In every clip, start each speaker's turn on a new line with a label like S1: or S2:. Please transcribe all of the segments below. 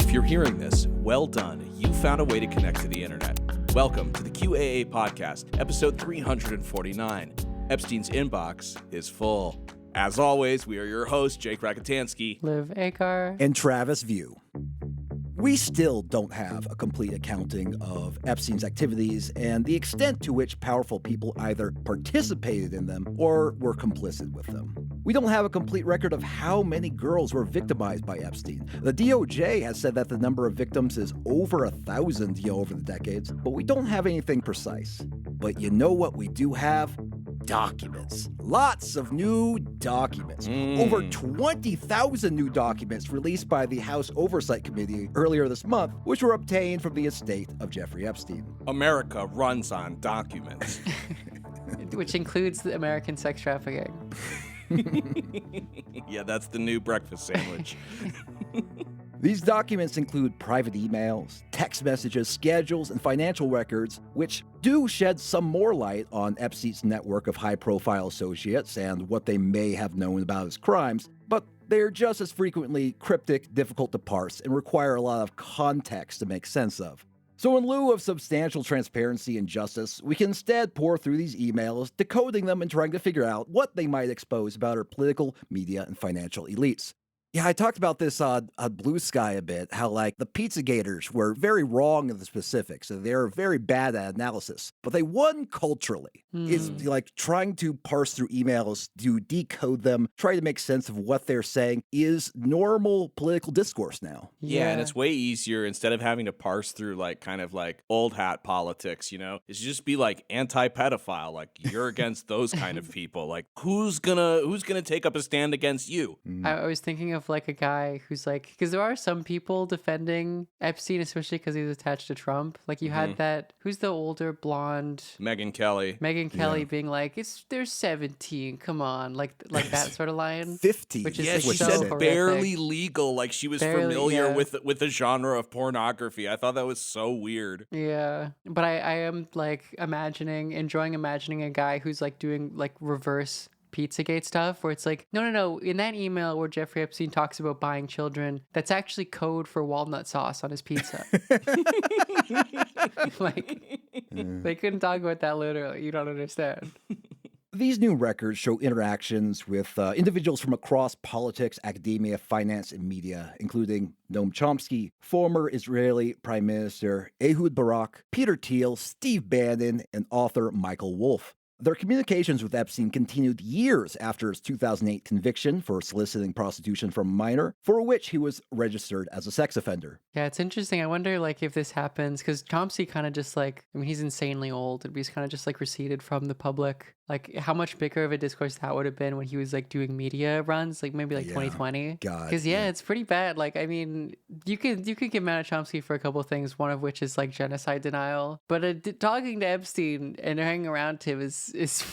S1: If you're hearing this, well done. You found a way to connect to the internet. Welcome to the QAA podcast, episode 349. Epstein's inbox is full. As always, we are your hosts, Jake Rakitansky,
S2: Liv Akar,
S3: and Travis View. We still don't have a complete accounting of Epstein's activities and the extent to which powerful people either participated in them or were complicit with them. We don't have a complete record of how many girls were victimized by Epstein. The DOJ has said that the number of victims is over 1,000 over the decades, but we don't have anything precise. But you know what we do have? Documents. Lots of new documents. Over 20,000 new documents released by the House Oversight Committee earlier this month, which were obtained from the estate of Jeffrey Epstein.
S1: America runs on documents.
S2: which includes the American sex trafficking.
S1: Yeah, that's the new breakfast sandwich.
S3: These documents include private emails, text messages, schedules, and financial records, which do shed some more light on Epstein's network of high-profile associates and what they may have known about his crimes, but they're just as frequently cryptic, difficult to parse, and require a lot of context to make sense of. So in lieu of substantial transparency and justice, we can instead pour through these emails, decoding them and trying to figure out what they might expose about our political, media, and financial elites. Yeah, I talked about this on Blue Sky a bit, how, the Pizzagators were very wrong in the specifics. So they're very bad at analysis, but they won culturally. It's trying to parse through emails, to decode them, try to make sense of what they're saying is normal political discourse now.
S1: Yeah, and it's way easier instead of having to parse through old hat politics, is just be anti-pedophile, you're against those kind of people. Who's gonna take up a stand against you?
S2: I was thinking of a guy who's because there are some people defending Epstein, especially because he's attached to Trump. You had that, who's the older blonde?
S1: Megyn Kelly
S2: being they're 17, come on, that sort of line.
S3: 50.
S2: Which is
S1: she
S2: so
S1: said
S2: horrific.
S1: barely legal, she was
S2: Barely,
S1: familiar
S2: yeah.
S1: with the genre of pornography. I thought that was so weird.
S2: Yeah, but I am enjoying imagining a guy who's doing reverse Pizzagate stuff where it's no, in that email where Jeffrey Epstein talks about buying children, that's actually code for walnut sauce on his pizza. They couldn't talk about that literally. You don't understand.
S3: These new records show interactions with individuals from across politics, academia, finance, and media, including Noam Chomsky, former Israeli Prime Minister Ehud Barak, Peter Thiel, Steve Bannon, and author Michael Wolff. Their communications with Epstein continued years after his 2008 conviction for soliciting prostitution from a minor, for which he was registered as a sex offender.
S2: Yeah, it's interesting. I wonder, if this happens, because Chomsky kind of just, he's insanely old, and he's kind of just, receded from the public. How much bigger of a discourse that would have been when he was, doing media runs, maybe, 2020?
S3: God.
S2: Because, it's pretty bad. You could get mad at Chomsky for a couple of things, one of which is, genocide denial. But talking to Epstein and hanging around him is it's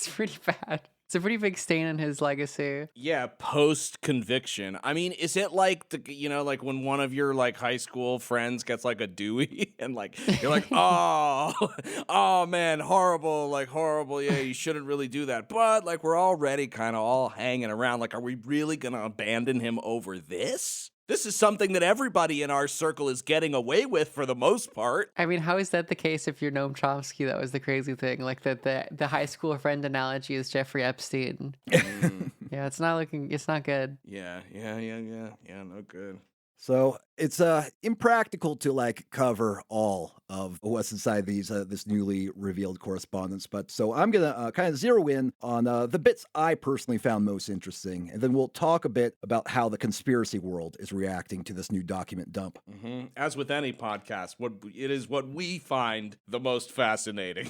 S2: pretty bad. It's a pretty big stain in his legacy.
S1: Yeah, post-conviction. I mean, is it when one of your, high school friends gets, a Dewey and, you're oh, man, horrible. Yeah, you shouldn't really do that. But, we're already kind of all hanging around. Are we really going to abandon him over this? This is something that everybody in our circle is getting away with for the most part.
S2: I mean, how is that the case if you're Noam Chomsky? That was the crazy thing. The high school friend analogy is Jeffrey Epstein. Yeah, it's not good.
S1: Yeah, no good.
S3: So it's impractical to cover all of what's inside this newly revealed correspondence. But so I'm gonna kind of zero in on the bits I personally found most interesting, and then we'll talk a bit about how the conspiracy world is reacting to this new document dump.
S1: Mm-hmm. As with any podcast, it is what we find the most fascinating.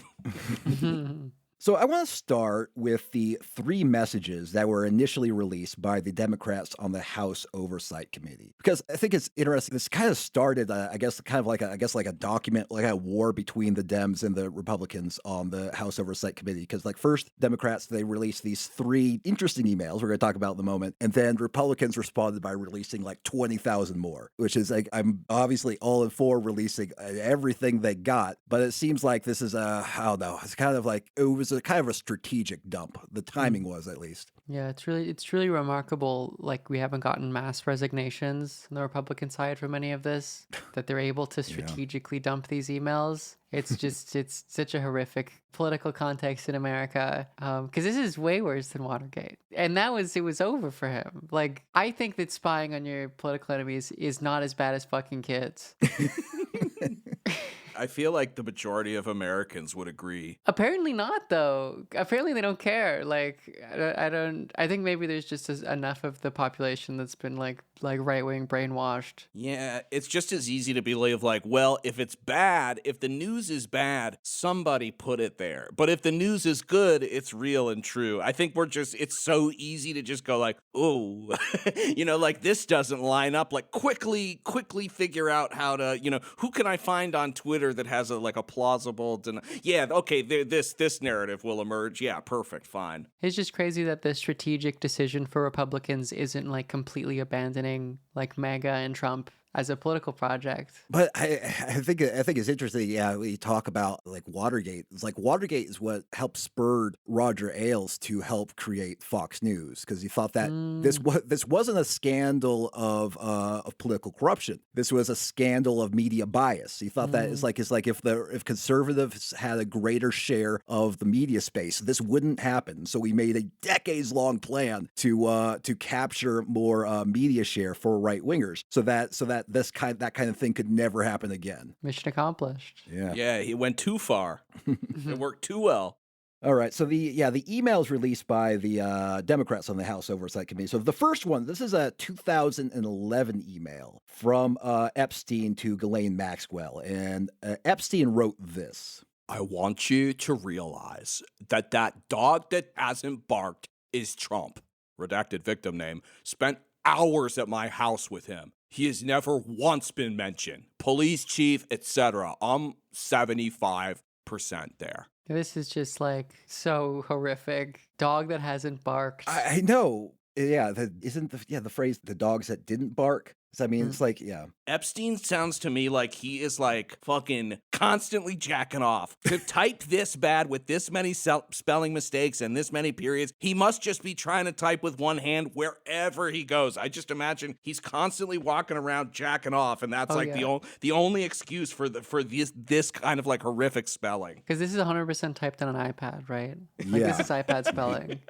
S3: So I want to start with the 3 messages that were initially released by the Democrats on the House Oversight Committee, because I think it's interesting. This kind of started, I guess, kind of like a document, like a war between the Dems and the Republicans on the House Oversight Committee. Because like first Democrats, they released these 3 interesting emails we're going to talk about in a moment, and then Republicans responded by releasing like 20,000 more, which is like I'm obviously all in for releasing everything they got, but it seems like this is I don't know. It's kind of like it was a kind of a strategic dump. The timing was, at least.
S2: Yeah, it's really remarkable. Like we haven't gotten mass resignations on the Republican side from any of this. That they're able to strategically dump these emails. It's just it's such a horrific political context in America. Because this is way worse than Watergate, and it was over for him. Like I think that spying on your political enemies is not as bad as fucking kids.
S1: I feel like the majority of Americans would agree.
S2: Apparently not, though. Apparently they don't care. Like I don't. I think maybe there's just enough of the population that's been like right wing brainwashed.
S1: Yeah, it's just as easy to believe like, well, if it's bad, if the news is bad, somebody put it there. But if the news is good, it's real and true. I think it's so easy to just go like, oh, like this doesn't line up. Like quickly figure out how to, who can I find on Twitter that has a plausible, yeah, okay, this narrative will emerge. Yeah, perfect, fine.
S2: It's just crazy that the strategic decision for Republicans isn't like completely abandoning like MAGA and Trump as a political project.
S3: But I think it's interesting. Yeah, we talk about like Watergate. It's like Watergate is what helped spurred Roger Ailes to help create Fox News, because he thought that this wasn't a scandal of political corruption. This was a scandal of media bias. He thought that it's like if conservatives had a greater share of the media space, this wouldn't happen. So he made a decades-long plan to capture more media share for right wingers, so that that kind of thing could never happen again.
S2: Mission accomplished.
S1: Yeah, he went too far. It worked too well.
S3: All right, so the emails released by the Democrats on the House Oversight Committee. So the first one, this is a 2011 email from Epstein to Ghislaine Maxwell, and Epstein wrote this.
S1: I want you to realize that dog that hasn't barked is Trump. Redacted victim name. Spent hours at my house with him. He has never once been mentioned. Police chief, etc. I'm 75% there.
S2: This is just like so horrific. Dog that hasn't barked.
S3: I know. Yeah, isn't the phrase "the dogs that didn't bark"? I mean, it's like, yeah.
S1: Epstein sounds to me like he is like fucking constantly jacking off. To type this bad with this many spelling mistakes and this many periods, he must just be trying to type with one hand wherever he goes. I just imagine he's constantly walking around jacking off, and that's the only excuse for this kind of like horrific spelling.
S2: Because this is 100% typed on an iPad, right? Like this is iPad spelling.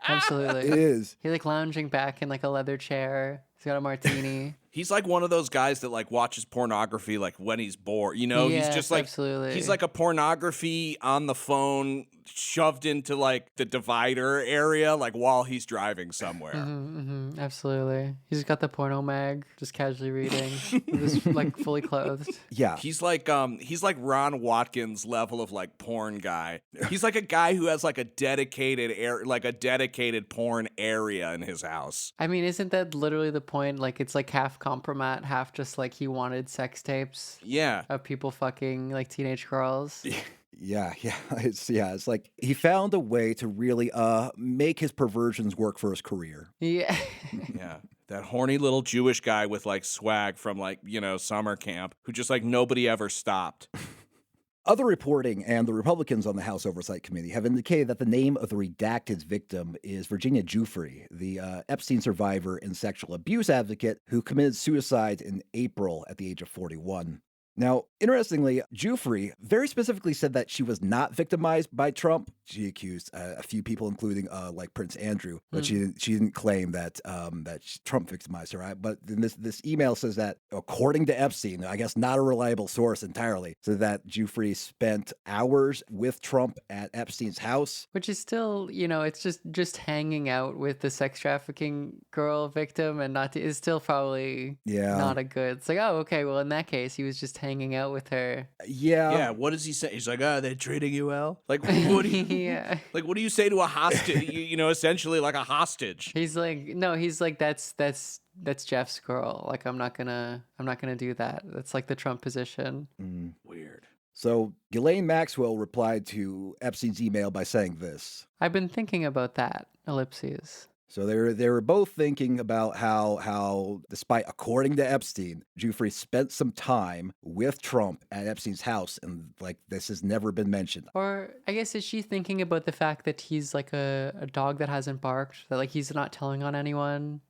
S2: Absolutely.
S3: It is.
S2: He's like lounging back in like a leather chair. He's got a martini.
S1: He's like one of those guys that like watches pornography like when he's bored,
S2: Yes,
S1: he's just like
S2: absolutely.
S1: He's like a pornography on the phone shoved into like the divider area like while he's driving somewhere.
S2: Absolutely. He's got the porno mag, just casually reading, just like fully clothed.
S3: Yeah.
S1: He's like Ron Watkins level of like porn guy. He's like a guy who has like a dedicated porn area in his house.
S2: I mean, isn't that literally the point? Like it's like half compromat, half just like he wanted sex tapes.
S1: Yeah.
S2: Of people fucking like teenage girls.
S3: Yeah. It's like he found a way to really make his perversions work for his career.
S2: Yeah.
S1: Yeah. That horny little Jewish guy with like swag from like, summer camp who just like nobody ever stopped.
S3: Other reporting and the Republicans on the House Oversight Committee have indicated that the name of the redacted victim is Virginia Giuffre, the Epstein survivor and sexual abuse advocate who committed suicide in April at the age of 41. Now, interestingly, Giuffre very specifically said that she was not victimized by Trump. She accused a few people, including like Prince Andrew, but she didn't claim that Trump victimized her. Right? But then this email says that, according to Epstein, I guess not a reliable source entirely, so that Giuffre spent hours with Trump at Epstein's house,
S2: which is still, it's just hanging out with the sex trafficking girl victim, and is still probably not a good. It's like, oh, okay, well, in that case, he was just hanging out with her.
S1: Yeah, what does he say? He's like, they're treating you well? Like, what do you,
S2: Yeah.
S1: like, what do you say to a hostage? you know, essentially like a hostage.
S2: He's like, that's Jeff's girl. Like, I'm not gonna do that. That's like the Trump position.
S1: Weird.
S3: So Ghislaine Maxwell replied to Epstein's email by saying this.
S2: I've been thinking about that, ellipses.
S3: So they were both thinking about how despite, according to Epstein, Giuffre spent some time with Trump at Epstein's house, and like this has never been mentioned.
S2: Or I guess, is she thinking about the fact that he's like a dog that hasn't barked, that like he's not telling on anyone?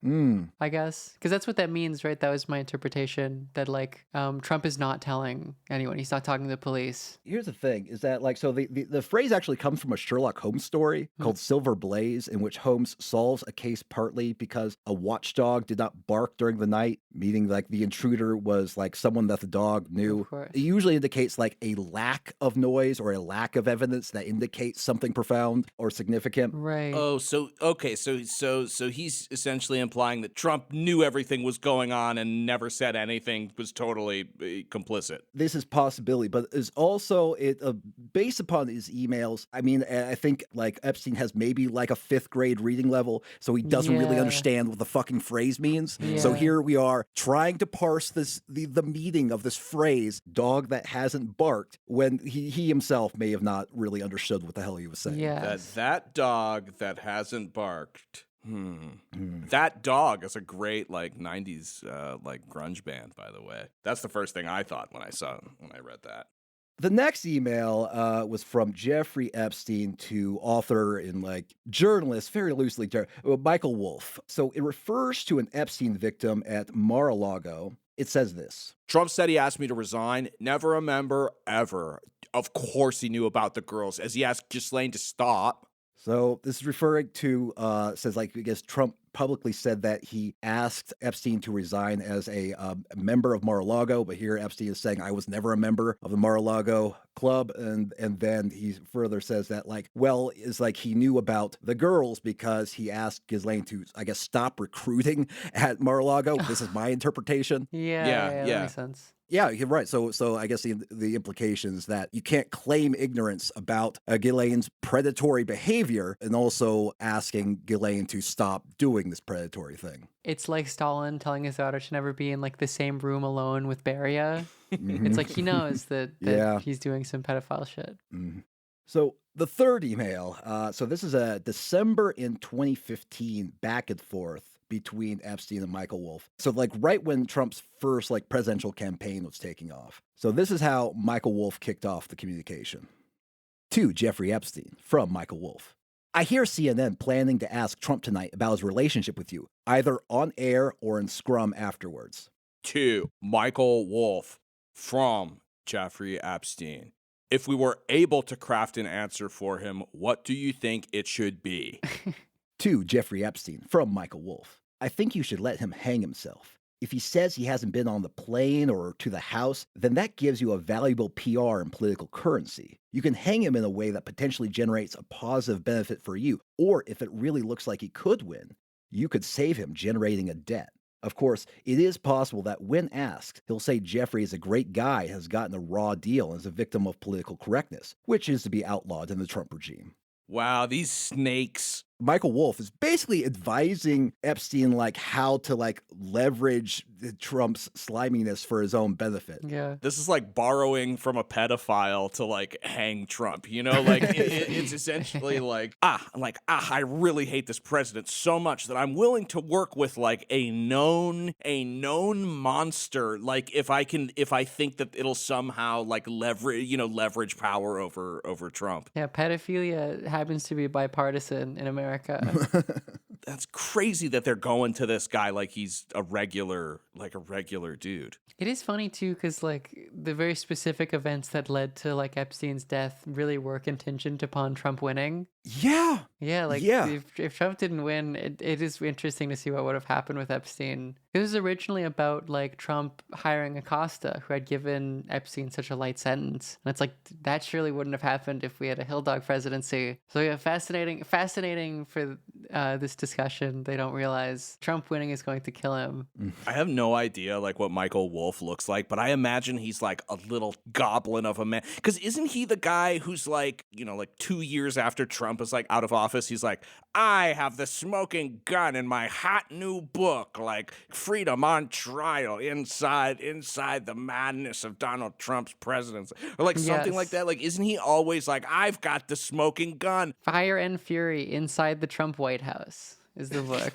S2: I guess, because that's what that means, right? That was my interpretation, that like Trump is not telling anyone. He's not talking to the police.
S3: Here's the thing, is that like, so the phrase actually comes from a Sherlock Holmes story called Silver Blaze, in which Holmes solves a case partly because a watchdog did not bark during the night, meaning like the intruder was like someone that the dog knew.
S2: Of course.
S3: It usually indicates like a lack of noise or a lack of evidence that indicates something profound or significant.
S2: Right.
S1: Oh, so okay, so he's essentially implying that Trump knew everything was going on and never said anything, was totally complicit.
S3: This is possibility, but is also based upon his emails. I mean, I think like Epstein has maybe like a 5th grade reading level, so he doesn't really understand what the fucking phrase means. So here we are trying to parse the meaning of this phrase, dog that hasn't barked, when he himself may have not really understood what the hell he was saying.
S1: That dog that hasn't barked. That Dog is a great like 90s like grunge band, by the way. That's the first thing I thought when I read that.
S3: The next email was from Jeffrey Epstein to author and like journalist, very loosely, Michael Wolff. So it refers to an Epstein victim at Mar-a-Lago. It says this.
S1: Trump said he asked me to resign. Never a member, ever. Of course he knew about the girls, as he asked Ghislaine to stop.
S3: So this is referring to, says like, I guess Trump publicly said that he asked Epstein to resign as a member of Mar-a-Lago, but here Epstein is saying, I was never a member of the Mar-a-Lago club. And then he further says that like, well, it's like he knew about the girls because he asked Ghislaine to, I guess, stop recruiting at Mar-a-Lago. This is my interpretation.
S2: Yeah, that makes sense.
S3: Yeah, you're right. So I guess the implication is that you can't claim ignorance about Ghislaine's predatory behavior and also asking Ghislaine to stop doing this predatory thing.
S2: It's like Stalin telling his daughter to never be in like the same room alone with Beria. It's like he knows that he's doing some pedophile shit.
S3: So the third email, so this is a December in 2015 back and forth between Epstein and Michael Wolff. So like right when Trump's first like presidential campaign was taking off. So this is how Michael Wolff kicked off the communication. To Jeffrey Epstein from Michael Wolff. I hear CNN planning to ask Trump tonight about his relationship with you, either on air or in scrum afterwards.
S1: To Michael Wolff from Jeffrey Epstein. If we were able to craft an answer for him, what do you think it should be?
S3: To Jeffrey Epstein from Michael Wolff. I think you should let him hang himself. If he says he hasn't been on the plane or to the house, then that gives you a valuable PR and political currency. You can hang him in a way that potentially generates a positive benefit for you, or if it really looks like he could win, you could save him generating a debt. Of course, it is possible that when asked, he'll say Jeffrey is a great guy, has gotten a raw deal, and is a victim of political correctness, which is to be outlawed in the Trump regime.
S1: Wow, these snakes.
S3: Michael Wolff is basically advising Epstein like how to like leverage Trump's sliminess for his own benefit.
S2: Yeah.
S1: This is like borrowing from a pedophile to like hang Trump, you know, like it's essentially like, I really hate this president so much that I'm willing to work with like a known monster. Like if I think that it'll somehow like leverage power over Trump.
S2: Yeah. Pedophilia happens to be bipartisan in America.
S1: That's crazy that they're going to this guy like he's a regular dude.
S2: It is funny too, because like the very specific events that led to like Epstein's death really were contingent upon Trump winning.
S3: Yeah.
S2: Yeah, like
S3: Yeah.
S2: if Trump didn't win, it is interesting to see what would have happened with Epstein. It was originally about like Trump hiring Acosta, who had given Epstein such a light sentence, and it's like that surely wouldn't have happened if we had a Hill Dog presidency. So yeah, fascinating for this discussion. They don't realize Trump winning is going to kill him.
S1: I have no idea like what Michael Wolff looks like, but I imagine he's like a little goblin of a man. Because isn't he the guy who's like, you know, like 2 years after Trump is like out of office, he's like, I have the smoking gun in my hot new book, like freedom on trial inside the madness of Donald Trump's presidency, or like something like
S2: Yes.
S1: that. Like, isn't he always like, I've got the smoking gun?
S2: Fire and Fury Inside the Trump White House is the book.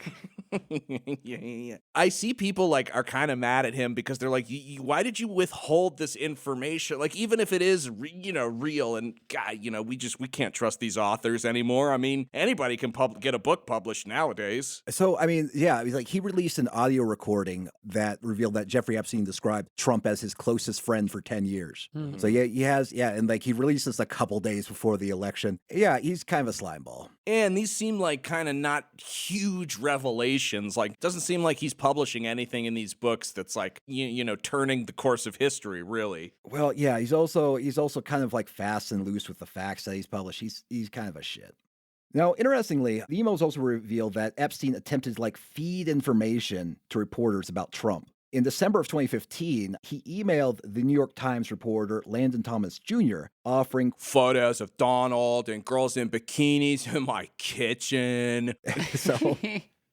S1: Yeah. I see people like are kind of mad at him because they're like, why did you withhold this information? Like, even if it is, real, and God, we can't trust these authors anymore. I mean, anybody can get a book published nowadays.
S3: So, I mean, yeah, like he released an audio recording that revealed that Jeffrey Epstein described Trump as his closest friend for 10 years. So yeah, he has, and like he released this a couple days before the election. Yeah, he's kind of a slime ball.
S1: And these seem like kind of not huge revelations. Like, doesn't seem like he's publishing anything in these books that's like, turning the course of history, really.
S3: Well, yeah, he's also kind of like fast and loose with the facts that he's published. He's kind of a shit. Now, interestingly, the emails also revealed that Epstein attempted to like feed information to reporters about Trump. In December of 2015, he emailed the New York Times reporter Landon Thomas Jr., offering
S1: photos of Donald and girls in bikinis in my kitchen.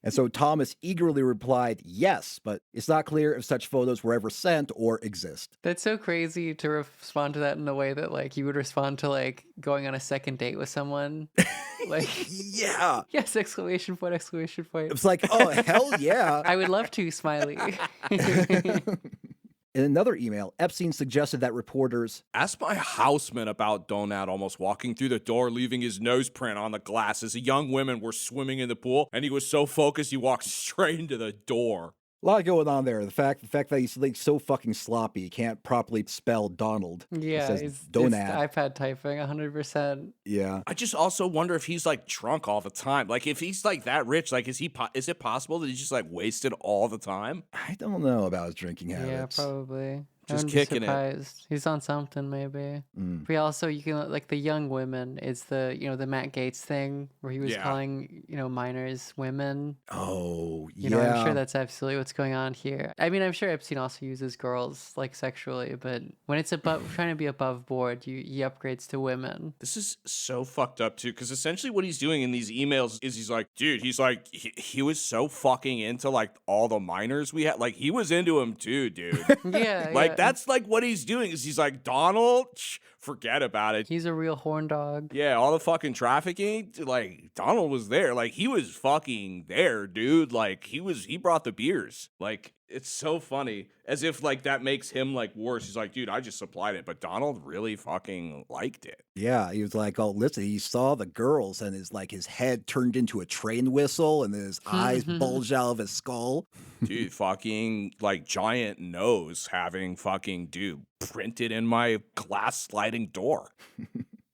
S3: And so Thomas eagerly replied, yes, but it's not clear if such photos were ever sent or exist.
S2: That's so crazy to respond to that in a way that like you would respond to like going on a second date with someone. Like,
S3: yeah.
S2: Yes, exclamation point, exclamation point.
S3: It's like, oh, hell yeah.
S2: I would love to, smiley.
S3: In another email, Epstein suggested that reporters
S1: ask my houseman about Donat almost walking through the door, leaving his nose print on the glass as the young women were swimming in the pool, and he was so focused he walked straight into the door.
S3: A lot going on there. The fact that he's like so fucking sloppy, he can't properly spell Donald.
S2: Yeah,
S3: it's
S2: iPad typing 100%.
S3: Yeah.
S1: I just also wonder if he's like drunk all the time. Like if he's like that rich, like is it possible that he's just like wasted all the time?
S3: I don't know about his drinking habits.
S2: Yeah, probably.
S1: Just kicking
S2: it. He's on something, maybe. But also, you can like the young women is the the Matt Gaetz thing where he was calling minors women.
S3: Oh,
S2: yeah. I'm sure that's absolutely what's going on here. I mean, I'm sure Epstein also uses girls like sexually, but when it's trying to be above board, he upgrades to women.
S1: This is so fucked up too, because essentially what he's doing in these emails is he's like, dude, he was so fucking into like all the minors we had, like he was into him too, dude.
S2: Yeah,
S1: like. That's like what he's doing is he's like, Donald, forget about it.
S2: He's a real horn dog.
S1: Yeah, all the fucking trafficking, like Donald was there. Like he was fucking there, dude. Like he brought the beers. Like it's so funny. As if like that makes him like worse. He's like, dude, I just supplied it. But Donald really fucking liked it.
S3: Yeah, he was like, oh, listen, he saw the girls and his head turned into a train whistle and his eyes bulged out of his skull.
S1: Dude, fucking like giant nose having fucking printed in my glass sliding door.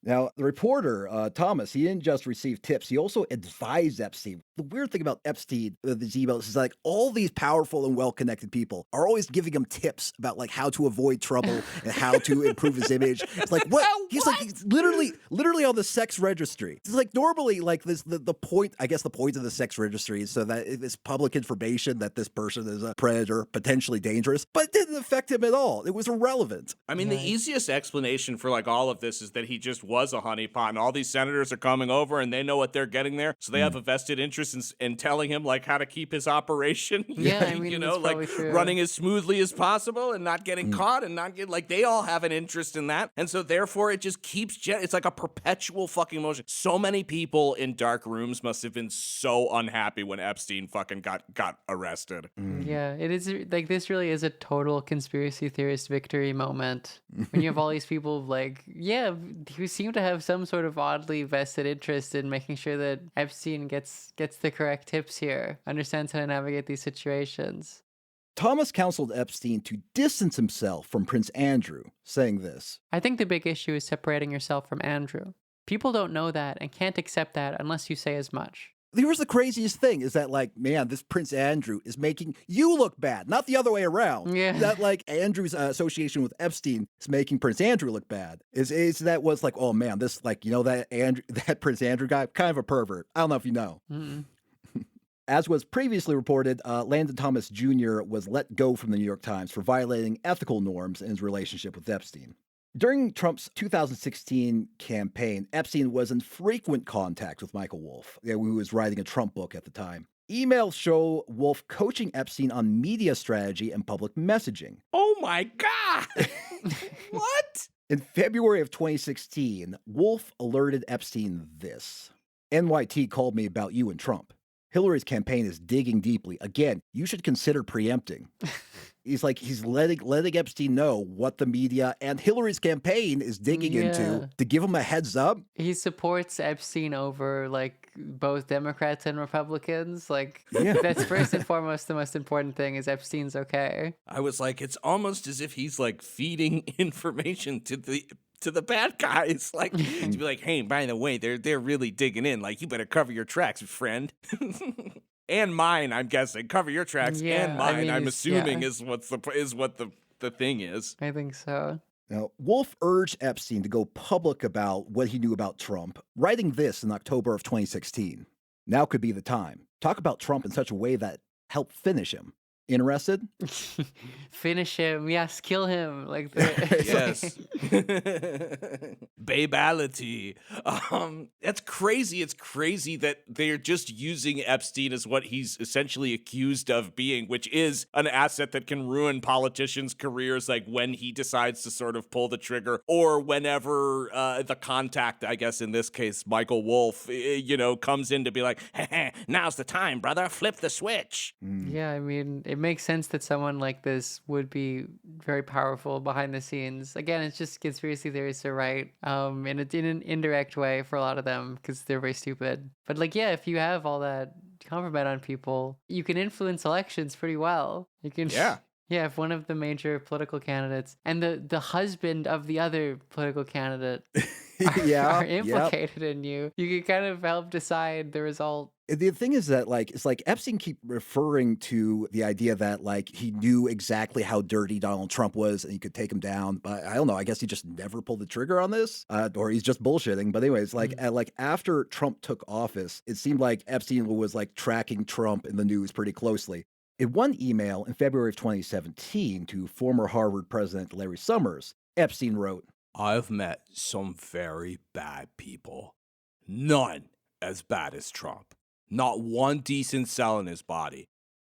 S3: Now, the reporter, Thomas, he didn't just receive tips, he also advised Epstein. The weird thing about Epstein, these emails, is like all these powerful and well-connected people are always giving him tips about like how to avoid trouble and how to improve his image. It's like, what? He's like, he's literally on the sex registry. It's like normally like this, the point, I guess the point of the sex registry is so that it's public information that this person is a predator, potentially dangerous, but it didn't affect him at all. It was irrelevant.
S1: I mean, the easiest explanation for like all of this is that he just was a honeypot and all these senators are coming over and they know what they're getting there. So they have a vested interest in telling him like how to keep his operation.
S2: Yeah, I mean,
S1: like
S2: true.
S1: Running as smoothly as possible and not getting caught and not get like they all have an interest in that. And so therefore it just keeps it's like a perpetual fucking motion. So many people in dark rooms must have been so unhappy when Epstein fucking got arrested.
S2: Yeah, it is like this really is a total conspiracy theorist victory moment when you have all these people like who seem to have some sort of oddly vested interest in making sure that Epstein gets the correct tips here, understands how to navigate these situations.
S3: Thomas counseled Epstein to distance himself from Prince Andrew, saying this.
S2: I think the big issue is separating yourself from Andrew. People don't know that and can't accept that unless you say as much.
S3: Here's the craziest thing is that, like, man, this Prince Andrew is making you look bad, not the other way around.
S2: Yeah.
S3: That, like, Andrew's association with Epstein is making Prince Andrew look bad. Is that was like, oh man, this, like, that Prince Andrew guy, kind of a pervert. I don't know if you know.
S2: Mm-mm.
S3: As was previously reported, Landon Thomas Jr. was let go from the New York Times for violating ethical norms in his relationship with Epstein. During Trump's 2016 campaign, Epstein was in frequent contact with Michael Wolff, who was writing a Trump book at the time. Emails show Wolff coaching Epstein on media strategy and public messaging.
S1: Oh my God! What?
S3: In February of 2016, Wolff alerted Epstein this. NYT called me about you and Trump. Hillary's campaign is digging deeply. Again, you should consider preempting. He's letting Epstein know what the media and Hillary's campaign is digging into to give him a heads up.
S2: He supports Epstein over like both Democrats and Republicans. Like that's first and foremost the most important thing is Epstein's okay.
S1: I was like, it's almost as if he's like feeding information to the bad guys, like to be like, hey, by the way, they're really digging in. Like, you better cover your tracks, friend. And mine, I'm guessing. Cover your tracks and mine. I mean, I'm assuming is what the thing is.
S2: I think so.
S3: Now, Wolff urged Epstein to go public about what he knew about Trump, writing this in October of 2016. Now could be the time. Talk about Trump in such a way that helped finish him. Interested?
S2: Finish him. Yes, kill him. Like
S1: yes. Babality. That's crazy. It's crazy that they're just using Epstein as what he's essentially accused of being, which is an asset that can ruin politicians' careers, like when he decides to sort of pull the trigger, or whenever the contact, I guess in this case, Michael Wolff, comes in to be like, hey, now's the time, brother. Flip the switch.
S2: Yeah, I mean, it makes sense that someone like this would be very powerful behind the scenes. Again, it's just conspiracy theories to write in an indirect way for a lot of them because they're very stupid. But like, yeah, if you have all that compromise on people, you can influence elections pretty well. You can, yeah, if one of the major political candidates and the husband of the other political candidate are implicated in you can kind of help decide the result.
S3: The thing is that, like, it's like Epstein keep referring to the idea that, like, he knew exactly how dirty Donald Trump was and he could take him down. But I don't know. I guess he just never pulled the trigger on this, or he's just bullshitting. But anyways, like, after Trump took office, it seemed like Epstein was like tracking Trump in the news pretty closely. In one email in February of 2017 to former Harvard President Larry Summers, Epstein wrote,
S1: I've met some very bad people. None as bad as Trump. Not one decent cell in his body.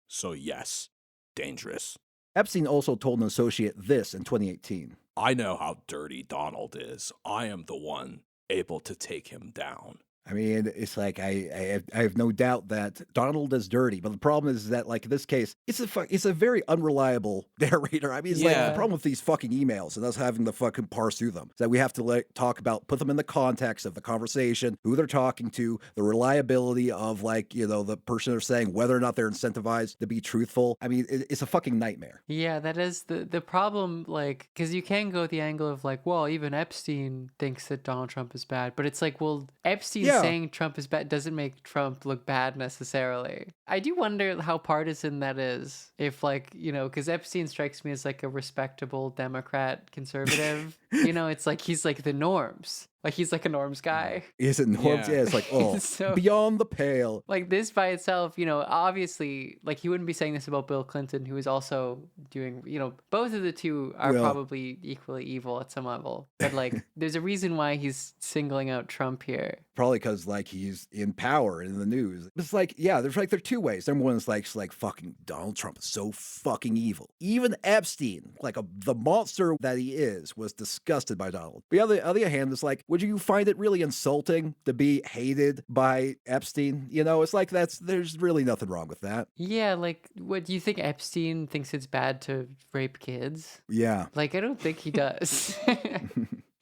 S1: So yes, dangerous.
S3: Epstein also told an associate this in 2018.
S1: I know how dirty Donald is. I am the one able to take him down.
S3: I mean, it's like I have no doubt that Donald is dirty, but the problem is that, like, in this case, it's a very unreliable narrator. I mean, it's like the problem with these fucking emails and us having to fucking parse through them is that we have to like talk about, put them in the context of the conversation, who they're talking to, the reliability of, like, the person they're saying, whether or not they're incentivized to be truthful. I mean, it's a fucking nightmare.
S2: Yeah, that is the problem, like, because you can go the angle of like, well, even Epstein thinks that Donald Trump is bad, but it's like, well, Epstein saying Trump is bad doesn't make Trump look bad necessarily. I do wonder how partisan that is. If, like, because Epstein strikes me as like a respectable Democrat conservative. It's like he's like the norms. Like, he's like a norms guy.
S3: Is it norms? Yeah, it's like, so, beyond the pale.
S2: Like, this by itself, obviously, like, he wouldn't be saying this about Bill Clinton, who is also doing, both of the two are probably equally evil at some level. But, like, there's a reason why he's singling out Trump here.
S3: Probably because, like, he's in power in the news. It's like, yeah, there are two ways. Number one is like fucking Donald Trump is so fucking evil. Even Epstein, like the monster that he is, was disgusted by Donald. But on the other hand, it's like, would you find it really insulting to be hated by Epstein? It's like there's really nothing wrong with that.
S2: Yeah, like, what do you think Epstein thinks it's bad to rape kids?
S3: Yeah.
S2: Like, I don't think he does.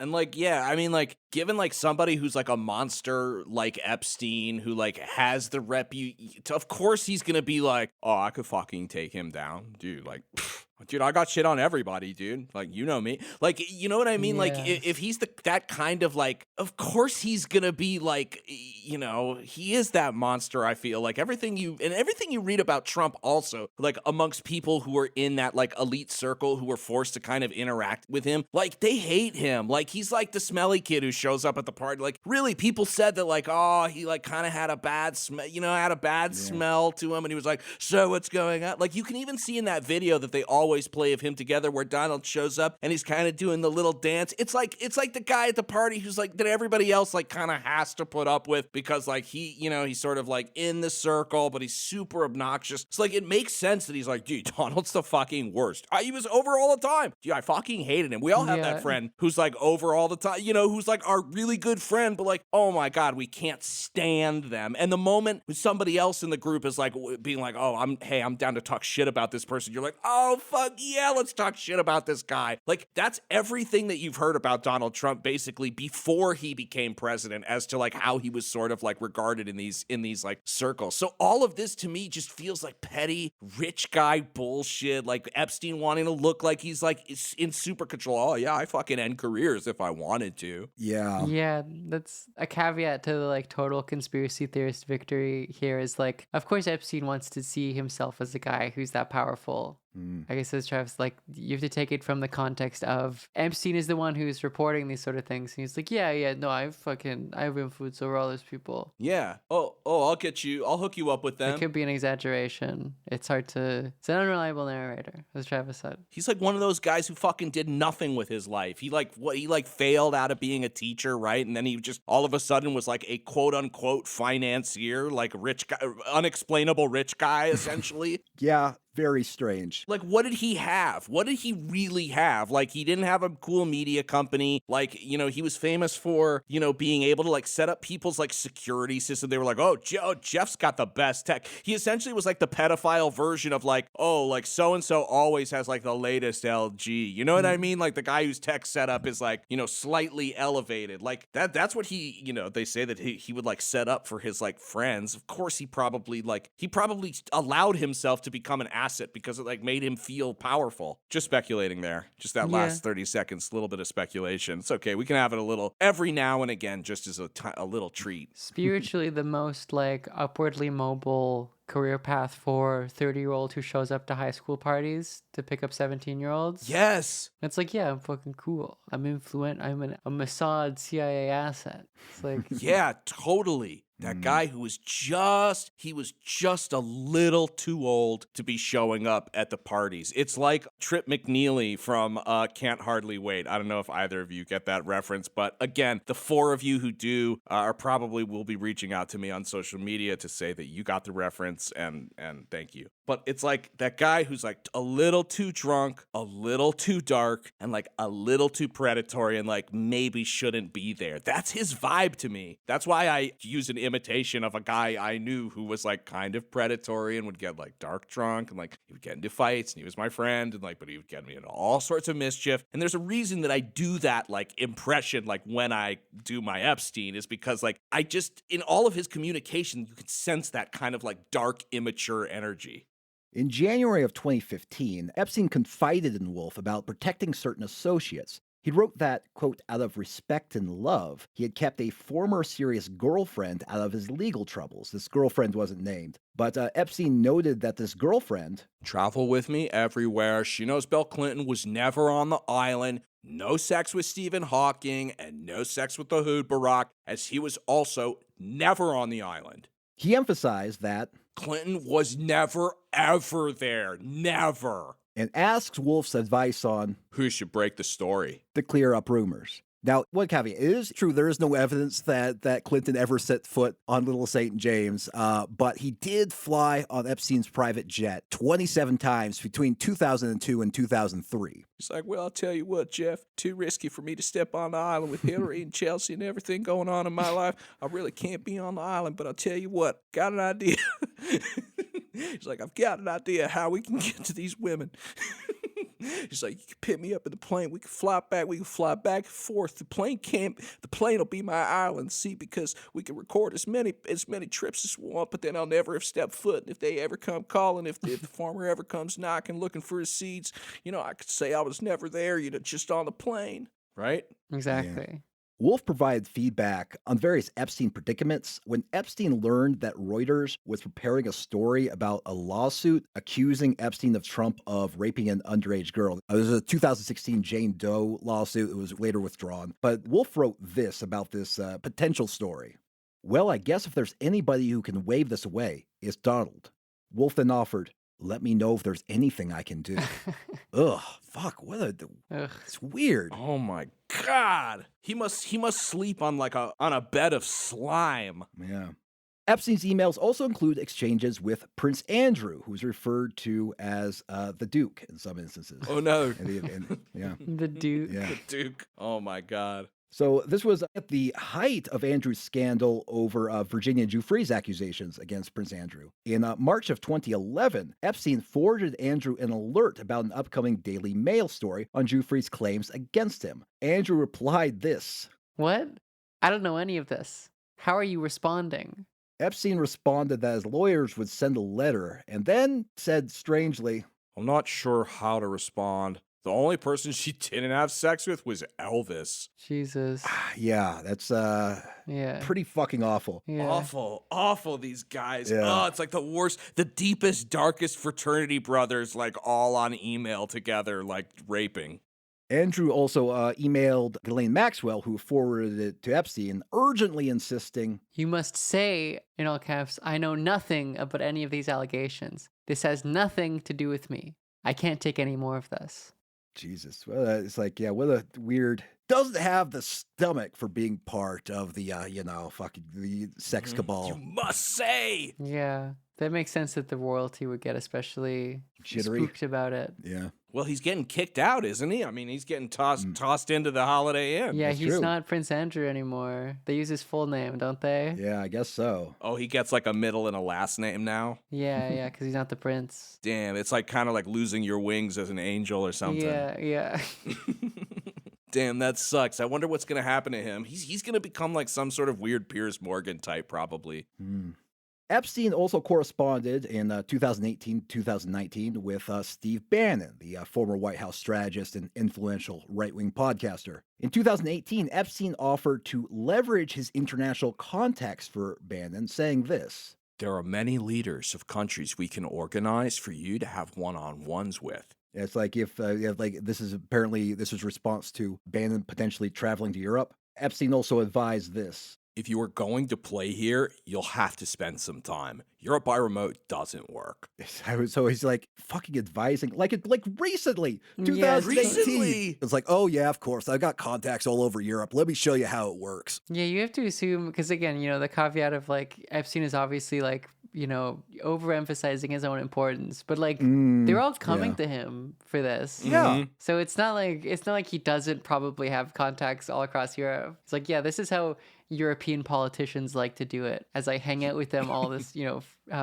S1: And like, yeah, I mean, like, given like somebody who's like a monster like Epstein, who like has the of course he's gonna be like, oh, I could fucking take him down, dude. Like, Dude, I got shit on everybody, dude. Like, you know me. Like, you know what I mean? Like,
S2: Yes.
S1: if he's that kind of like, of course he's gonna be like, he is that monster. I feel like everything you read about Trump also, like amongst people who are in that like elite circle who are forced to kind of interact with him, like they hate him. Like he's like the smelly kid who shows up at the party. Like really, people said that like, oh, he like kind of had a bad smell, smell to him, and he was like, so what's going on? Like you can even see in that video that they always play of him together where Donald shows up and he's kind of doing the little dance. It's like the guy at the party who's like that everybody else like kind of has to put up with because like he's sort of like in the circle, but he's super obnoxious. It's like it makes sense that he's like, dude, Donald's the fucking worst. He was over all the time. Dude, I fucking hated him. We all have that friend who's like over all the time, who's like our really good friend, but like, oh my God, we can't stand them. And the moment somebody else in the group is like being like, oh, I'm down to talk shit about this person, you're like, oh fuck yeah, let's talk shit about this guy. Like that's everything that you've heard about Donald Trump basically before he became president as to like how he was sort of like regarded in these like circles. So all of this to me just feels like petty rich guy bullshit, like Epstein wanting to look like he's like in super control. Oh yeah, I fucking end careers if I wanted to.
S2: Yeah, that's a caveat to the like total conspiracy theorist victory here is like, of course Epstein wants to see himself as a guy who's that powerful. I guess as Travis, like, you have to take it from the context of Epstein is the one who's reporting these sort of things. And he's like, yeah, no, I have influence over all those people.
S1: Yeah. Oh, I'll hook you up with them.
S2: It could be an exaggeration. It's an unreliable narrator, as Travis said.
S1: He's like one of those guys who fucking did nothing with his life. He failed out of being a teacher, right? And then he just all of a sudden was like a quote unquote financier, like rich guy, unexplainable rich guy, essentially.
S3: Yeah. Very strange.
S1: Like, what did he have? What did he really have? Like, he didn't have a cool media company. Like, he was famous for, being able to, like, set up people's, like, security system. They were like, oh, Jeff's got the best tech. He essentially was, like, the pedophile version of, like, oh, like, so-and-so always has, like, the latest LG. You know what I mean? Like, the guy whose tech setup is, like, slightly elevated. Like, that's what he, they say that he would, like, set up for his, like, friends. Of course, he probably allowed himself to become an asset because it like made him feel powerful. Just speculating there. Just that last 30 seconds, a little bit of speculation. It's okay. We can have it a little every now and again, just as a little treat.
S2: Spiritually, the most like upwardly mobile career path for 30-year-old who shows up to high school parties to pick up 17-year-olds.
S1: Yes.
S2: It's like, yeah, I'm fucking cool. I'm influent. I'm a Mossad CIA asset. It's like,
S1: yeah, totally. That guy who was just a little too old to be showing up at the parties. It's like Trip McNeely from Can't Hardly Wait. I don't know if either of you get that reference, but again, the four of you who do will be reaching out to me on social media to say that you got the reference and thank you. But it's like that guy who's like a little too drunk, a little too dark, and like a little too predatory and like maybe shouldn't be there. That's his vibe to me. That's why I use an imitation of a guy I knew who was like kind of predatory and would get like dark drunk and like he would get into fights and he was my friend and like, but he would get me into all sorts of mischief. And there's a reason that I do that like impression, like when I do my Epstein is because like I just, in all of his communication, you could sense that kind of like dark, immature energy.
S3: In January of 2015, Epstein confided in Wolf about protecting certain associates. He wrote that, quote, out of respect and love, he had kept a former serious girlfriend out of his legal troubles. This girlfriend wasn't named. But Epstein noted that this girlfriend
S1: travel with me everywhere. She knows Bill Clinton was never on the island. No sex with Stephen Hawking and no sex with the Hood Barack, as he was also never on the island.
S3: He emphasized that
S1: Clinton was never, ever there. Never.
S3: And asks Wolf's advice on
S1: who should break the story
S3: to clear up rumors. Now, one caveat, it is true there is no evidence that Clinton ever set foot on Little St. James, but he did fly on Epstein's private jet 27 times between 2002 and 2003.
S1: He's like, well, I'll tell you what, Jeff, too risky for me to step on the island with Hillary and Chelsea and everything going on in my life. I really can't be on the island, but I'll tell you what, got an idea. He's like, I've got an idea how we can get to these women. He's like, you can pick me up in the plane. We can fly back. We can fly back and forth. The plane will be my island. See, because we can record as many trips as we want, but then I'll never have stepped foot. And if they ever come calling, if the farmer ever comes knocking, looking for his seeds, I could say I was never there, just on the plane. Right?
S2: Exactly.
S3: Yeah. Wolf provided feedback on various Epstein predicaments. When Epstein learned that Reuters was preparing a story about a lawsuit accusing Epstein of Trump of raping an underage girl. It was a 2016 Jane Doe lawsuit. It was later withdrawn. But Wolf wrote this about this potential story. Well, I guess if there's anybody who can wave this away, it's Donald. Wolf then offered, let me know if there's anything I can do. Ugh, fuck, it's weird.
S1: Oh my God. He must sleep on on a bed of slime.
S3: Yeah. Epstein's emails also include exchanges with Prince Andrew, who's referred to as the Duke in some instances.
S1: Oh no.
S3: Yeah.
S2: The Duke.
S3: Yeah.
S1: The Duke. Oh my God.
S3: So this was at the height of Andrew's scandal over Virginia Giuffre's accusations against Prince Andrew. In March of 2011, Epstein forwarded Andrew an alert about an upcoming Daily Mail story on Giuffre's claims against him. Andrew replied this.
S2: What? I don't know any of this. How are you responding?
S3: Epstein responded that his lawyers would send a letter and then said strangely,
S1: I'm not sure how to respond. The only person she didn't have sex with was Elvis.
S2: Jesus.
S3: Yeah, that's
S2: Yeah.
S3: pretty fucking awful.
S2: Yeah.
S1: Awful, these guys.
S3: Yeah.
S1: Oh, it's like the worst, the deepest, darkest fraternity brothers, like all on email together, like raping.
S3: Andrew also emailed Ghislaine Maxwell, who forwarded it to Epstein, urgently insisting,
S2: You must say, in all caps, I know nothing about any of these allegations. This has nothing to do with me. I can't take any more of this.
S3: Jesus. Well, it's like, yeah, what a weird. Doesn't have the stomach for being part of the, fucking the sex cabal.
S1: You must say.
S2: Yeah. That makes sense that the royalty would get especially
S3: Jittery.
S2: spooked about it.
S3: Yeah.
S1: Well, he's getting kicked out, isn't he? I mean, he's getting tossed into the Holiday Inn.
S2: Yeah,
S3: That's
S2: he's
S3: true.
S2: not Prince Andrew anymore. They use his full name, don't they?
S3: Yeah, I guess so.
S1: Oh, he gets like a middle and a last name now?
S2: Yeah, because he's not the prince.
S1: Damn, it's like kind of like losing your wings as an angel or something.
S2: Yeah.
S1: Damn, that sucks. I wonder what's going to happen to him. He's going to become like some sort of weird Piers Morgan type, probably.
S3: Epstein also corresponded in 2018-2019 with Steve Bannon, the former White House strategist and influential right-wing podcaster. In 2018, Epstein offered to leverage his international contacts for Bannon, saying this.
S1: There are many leaders of countries we can organize for you to have one-on-ones with.
S3: It's like if this is response to Bannon potentially traveling to Europe. Epstein also advised this.
S1: If you are going to play here, you'll have to spend some time. Europe by remote doesn't work.
S3: So he's like fucking advising, like recently,
S2: Yeah,
S3: 2018.
S1: recently.
S3: It's like, oh yeah, of course, I've got contacts all over Europe. Let me show you how it works.
S2: Yeah, you have to assume, because again, the caveat of like Epstein is obviously like, overemphasizing his own importance, but like they're all coming to him for this.
S3: Yeah.
S2: So it's not like he doesn't probably have contacts all across Europe. It's like, yeah, this is how European politicians like to do it, as I hang out with them all this,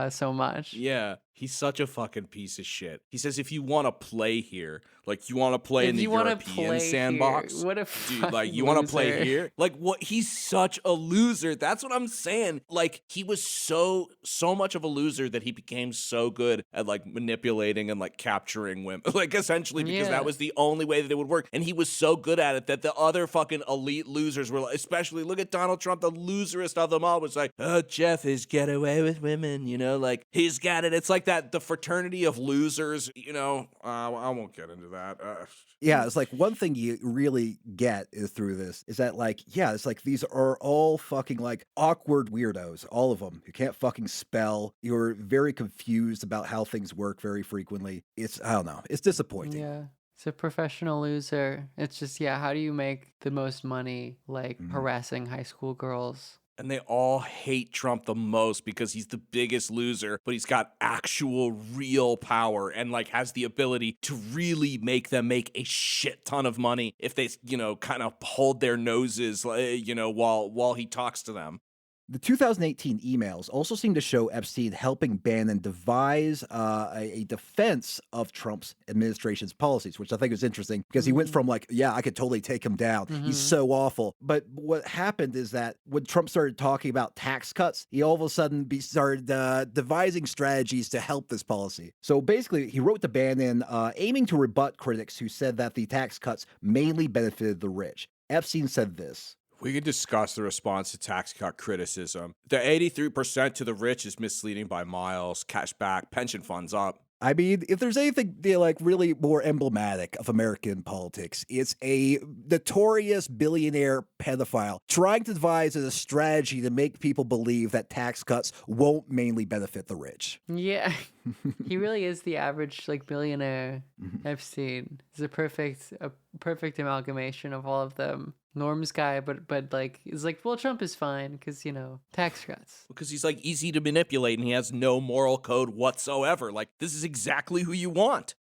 S2: so much.
S1: Yeah, he's such a fucking piece of shit. He says if you want to play here, like you want to play in the European sandbox,
S2: what a
S1: dude, like you want to play here? Like what? He's such a loser. That's what I'm saying. Like he was so much of a loser that he became so good at like manipulating and like capturing women, like essentially because that was the only way that it would work. And he was so good at it that the other fucking elite losers were, especially look at Donald Trump, the loserest of them all, was like, oh, Jeff is get away with women, like he's got it. It's like that, the fraternity of losers, I won't get into that.
S3: Yeah, it's like one thing you really get is through this is that like, yeah, it's like these are all fucking like awkward weirdos, all of them. You can't fucking spell. You're very confused about how things work very frequently. I don't know. It's disappointing.
S2: Yeah. It's a professional loser. It's just, how do you make the most money like harassing high school girls?
S1: And they all hate Trump the most because he's the biggest loser, but he's got actual real power and like has the ability to really make them make a shit ton of money if they, kind of hold their noses, while he talks to them.
S3: The 2018 emails also seem to show Epstein helping Bannon devise a defense of Trump's administration's policies, which I think is interesting because he went from like, yeah, I could totally take him down. He's so awful. But what happened is that when Trump started talking about tax cuts, he all of a sudden started devising strategies to help this policy. So basically, he wrote to Bannon aiming to rebut critics who said that the tax cuts mainly benefited the rich. Epstein said this.
S1: We can discuss the response to tax cut criticism. The 83% to the rich is misleading by miles. Cash back, pension funds up.
S3: I mean, if there's anything like really more emblematic of American politics, it's a notorious billionaire pedophile trying to devise a strategy to make people believe that tax cuts won't mainly benefit the rich.
S2: Yeah. He really is the average like billionaire. Epstein is a perfect amalgamation of all of them. Norm's guy, but like it's like, well, Trump is fine because, you know, tax cuts.
S1: Because he's like easy to manipulate and he has no moral code whatsoever. Like, this is exactly who you want.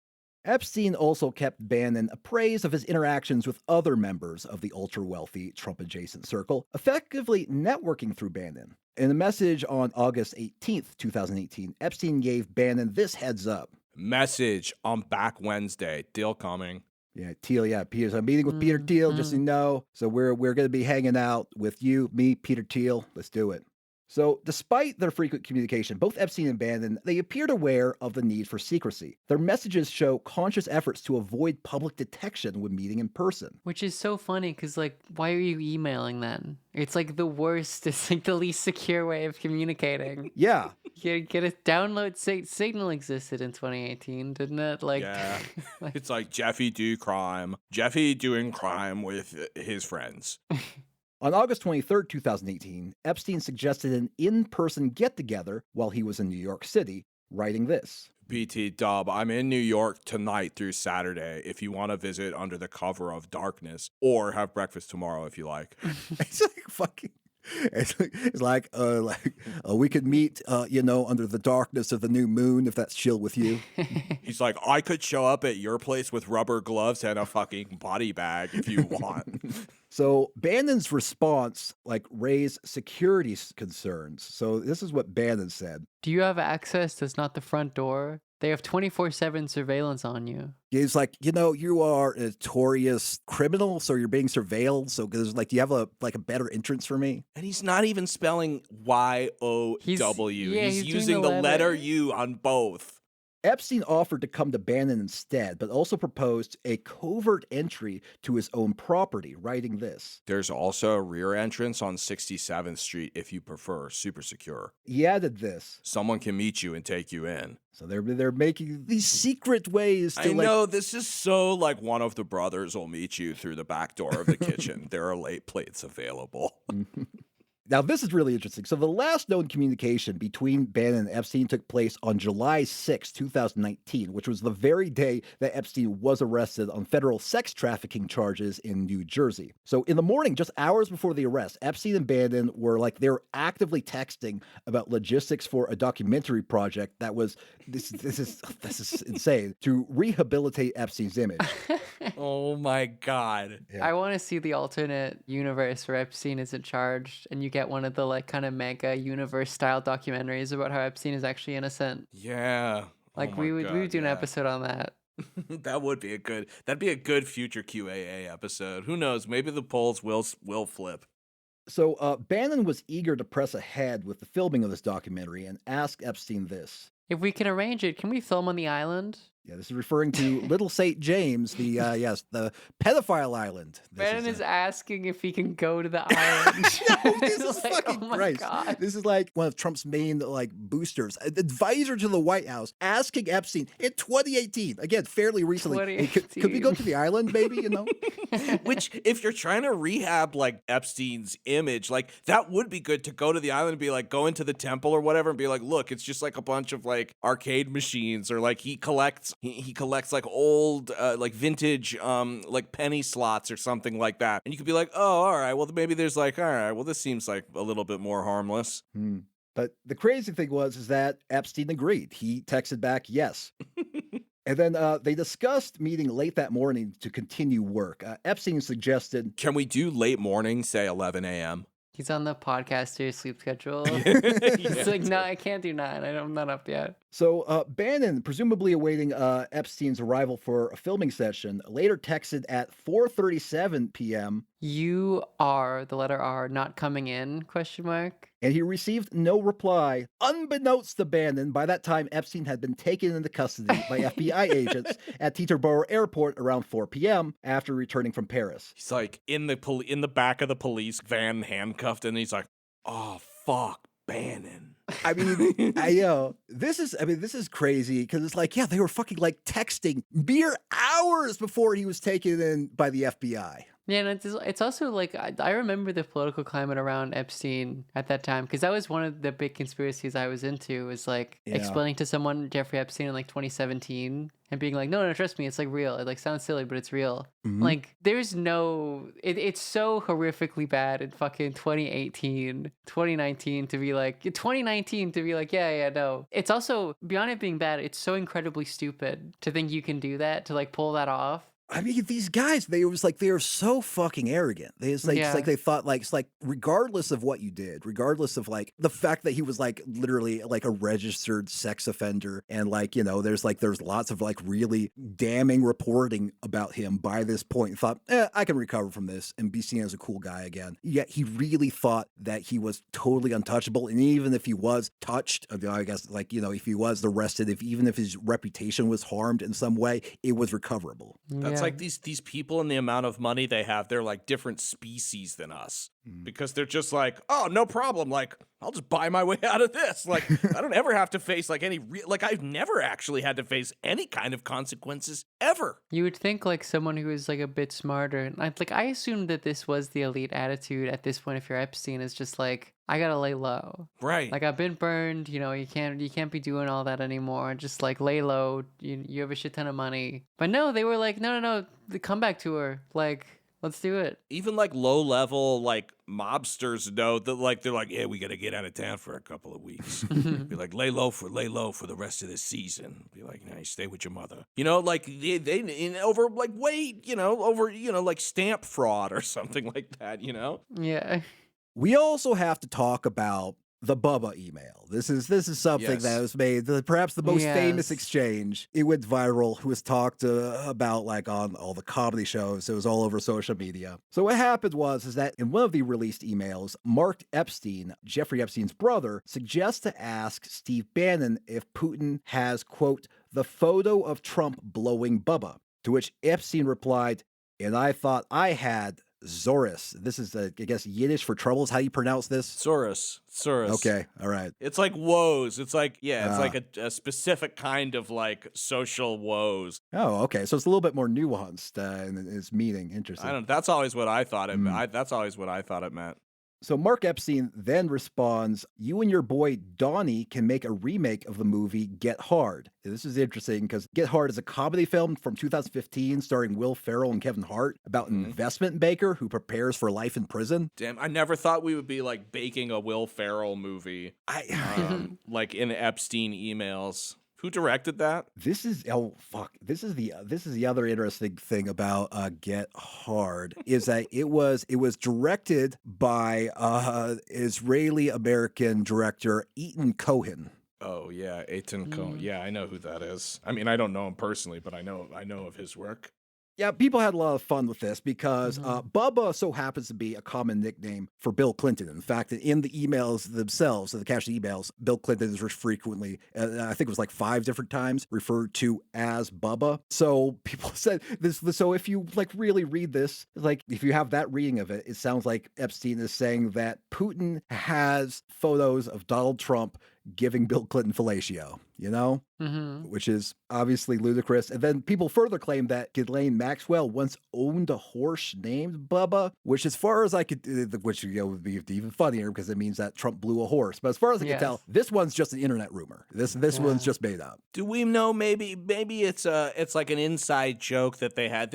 S3: Epstein also kept Bannon appraised of his interactions with other members of the ultra-wealthy Trump-adjacent circle, effectively networking through Bannon. In a message on August 18th, 2018, Epstein gave Bannon this heads up.
S1: Message, I'm back Wednesday. Deal coming.
S3: Yeah, Thiel, Peter. So I'm meeting with Peter Thiel, just so you know. So we're going to be hanging out with you, me, Peter Thiel. Let's do it. So despite their frequent communication, both Epstein and Bannon, they appeared aware of the need for secrecy. Their messages show conscious efforts to avoid public detection when meeting in person.
S2: Which is so funny because, like, why are you emailing then? It's like the worst. It's like the least secure way of communicating.
S3: Yeah.
S2: Get a download. Signal existed in 2018, didn't it? Like,
S1: yeah. It's like Jeffy do crime. Jeffy doing crime with his friends.
S3: On August 23rd, 2018, Epstein suggested an in-person get-together while he was in New York City, writing this.
S1: BT Dub, I'm in New York tonight through Saturday if you want to visit under the cover of darkness, or have breakfast tomorrow if you like.
S3: It's like fucking... It's like we could meet, under the darkness of the new moon if that's chill with you.
S1: He's like, I could show up at your place with rubber gloves and a fucking body bag if you want.
S3: So Bannon's response, raised security concerns. So this is what Bannon said.
S2: Do you have access that's not the front door? They have 24/7 surveillance on you.
S3: He's like, you are a notorious criminal, so you're being surveilled. So do you have a better entrance for me?
S1: And he's not even spelling Y-O-W. He's using the letter U on both.
S3: Epstein offered to come to Bannon instead, but also proposed a covert entry to his own property, writing this.
S1: There's also a rear entrance on 67th Street if you prefer, super secure.
S3: He added this.
S1: Someone can meet you and take you in.
S3: So they're making these secret ways to
S1: I know, this is so like one of the brothers will meet you through the back door of the kitchen. There are late plates available.
S3: Now, this is really interesting. So the last known communication between Bannon and Epstein took place on July 6, 2019, which was the very day that Epstein was arrested on federal sex trafficking charges in New Jersey. So in the morning, just hours before the arrest, Epstein and Bannon were they were actively texting about logistics for a documentary project that was, this is insane, to rehabilitate Epstein's image.
S1: Oh my God.
S2: Yeah. I want to see the alternate universe where Epstein isn't charged and you get one of the kind of mega universe style documentaries about how Epstein is actually innocent.
S1: Yeah.
S2: We would do an episode on that.
S1: That'd be a good future QAA episode. Who knows? Maybe the polls will flip.
S3: So Bannon was eager to press ahead with the filming of this documentary and asked Epstein this.
S2: If we can arrange it, can we film on the island?
S3: Yeah, this is referring to Little St. James, the pedophile island.
S2: Bannon is asking if he can go to the island.
S3: No, this is fucking Christ.
S2: God.
S3: This is like one of Trump's main boosters, an advisor to the White House, asking Epstein in 2018, again, fairly recently, hey, could we go to the island, baby?
S1: Which, if you're trying to rehab Epstein's image, that would be good to go to the island and be go into the temple or whatever and be look, it's just a bunch of arcade machines, or he collects old vintage penny slots or something like that, and you could be oh, all right, well maybe there's all right, well this seems a little bit more harmless.
S3: But the crazy thing is that Epstein agreed. He texted back yes. And then they discussed meeting late that morning to continue work. Epstein suggested,
S1: can we do late morning, say 11 a.m.?
S2: He's on the podcaster sleep schedule.
S1: Yeah,
S2: He's like, no, I can't do 9. I'm not up yet.
S3: So Bannon, presumably awaiting Epstein's arrival for a filming session, later texted at 4:37 p.m.
S2: You are, the letter R, not coming in, question mark.
S3: And he received no reply. Unbeknownst to Bannon, by that time Epstein had been taken into custody by FBI agents at Teterboro Airport around 4 p.m. after returning from Paris.
S1: He's like in the back of the police van, handcuffed, and he's like, "Oh fuck, Bannon."
S3: I mean, this is crazy because it's like, yeah, they were fucking like texting mere hours before he was taken in by the FBI.
S2: Yeah, and it's also like I remember the political climate around Epstein at that time because that was one of the big conspiracies I was into, was like explaining to someone Jeffrey Epstein in like 2017 and being like, no, trust me, it's like real. It like sounds silly, but it's real.
S3: Mm-hmm.
S2: Like there's no, it's so horrifically bad in fucking 2018, 2019 to be like, 2019 to be like, yeah, no. It's also, beyond it being bad, it's so incredibly stupid to think you can do that, to like pull that off.
S3: I mean, these guys, they are so fucking arrogant. It's like they thought like, it's like, regardless of what you did, regardless of like the fact that he was like literally like a registered sex offender, and like, you know, there's lots of like really damning reporting about him by this point, and thought, I can recover from this and be seen as a cool guy again. Yet he really thought that he was totally untouchable. And even if he was touched, I guess, like, you know, if he was arrested, even if his reputation was harmed in some way, it was recoverable.
S1: That's like these people and the amount of money they have, they're like different species than us. Because they're just like, oh, no problem. Like, I'll just buy my way out of this. Like, I don't ever have to face like any like I've never actually had to face any kind of consequences ever.
S2: You would think like someone who is like a bit smarter. And I assumed that this was the elite attitude at this point. If you're Epstein, is just like, I gotta lay low.
S1: Right.
S2: Like, I've been burned. You know, you can't be doing all that anymore. Just like lay low. You have a shit ton of money. But no, they were like, no, the comeback tour. Like, let's do it.
S1: Even like low level like mobsters know that like they're like, yeah, we gotta get out of town for a couple of weeks. Be like, lay low for the rest of this season. Be like, nice, stay with your mother. You know, like they over like weight, you know, over, you know, like stamp fraud or something like that, you know?
S2: Yeah.
S3: We also have to talk about the Bubba email. This is something that was made perhaps the most famous exchange. It went viral. It was talked about like on all the comedy shows. It was all over social media. So what happened is that in one of the released emails, Mark Epstein, Jeffrey Epstein's brother, suggests to ask Steve Bannon if Putin has, quote, the photo of Trump blowing Bubba, to which Epstein replied, and I thought I had Zorus. This is, I guess, Yiddish for troubles. How do you pronounce this?
S1: Soros.
S3: Okay, all right.
S1: It's like woes. It's like, it's like a specific kind of like social woes.
S3: Oh, okay. So it's a little bit more nuanced in its meaning. Interesting.
S1: That's always what I thought it meant. That's always what I thought it meant.
S3: So Mark Epstein then responds, you and your boy Donnie can make a remake of the movie Get Hard. This is interesting because Get Hard is a comedy film from 2015 starring Will Ferrell and Kevin Hart about an investment banker who prepares for life in prison.
S1: Damn, I never thought we would be like baking a Will Ferrell movie like in Epstein emails. Who directed that?
S3: This is the other interesting thing about Get Hard is that it was directed by Israeli American director Eitan Cohen.
S1: Oh yeah, Eitan Cohen. Yeah, I know who that is. I mean, I don't know him personally, but I know of his work.
S3: Yeah, people had a lot of fun with this because Bubba so happens to be a common nickname for Bill Clinton. In fact, in the emails themselves, the cached emails, Bill Clinton is frequently, I think it was like 5 different times, referred to as Bubba. So people said this. So if you like really read this, like if you have that reading of it, it sounds like Epstein is saying that Putin has photos of Donald Trump giving Bill Clinton fellatio, you know? Which is obviously ludicrous. And then people further claim that Ghislaine Maxwell once owned a horse named Bubba, which as far as I could, which would be even funnier because it means that Trump blew a horse. But as far as I can tell, this one's just an internet rumor. This one's just made up. Do
S1: we know maybe it's like an inside joke that they had?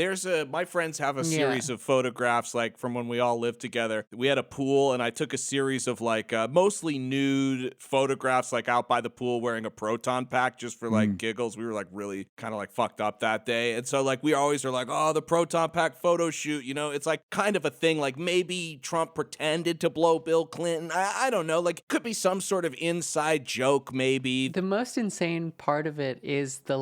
S1: My friends have a series of photographs like from when we all lived together. We had a pool and I took a series of like mostly nude photographs like out by the pool wearing a proton proton pack just for like giggles. We were like really kind of like fucked up that day. And so like we always are like, oh, the proton pack photo shoot, you know, it's like kind of a thing. Like maybe Trump pretended to blow Bill Clinton. I don't know. Like could be some sort of inside joke maybe.
S2: The most insane part of it is the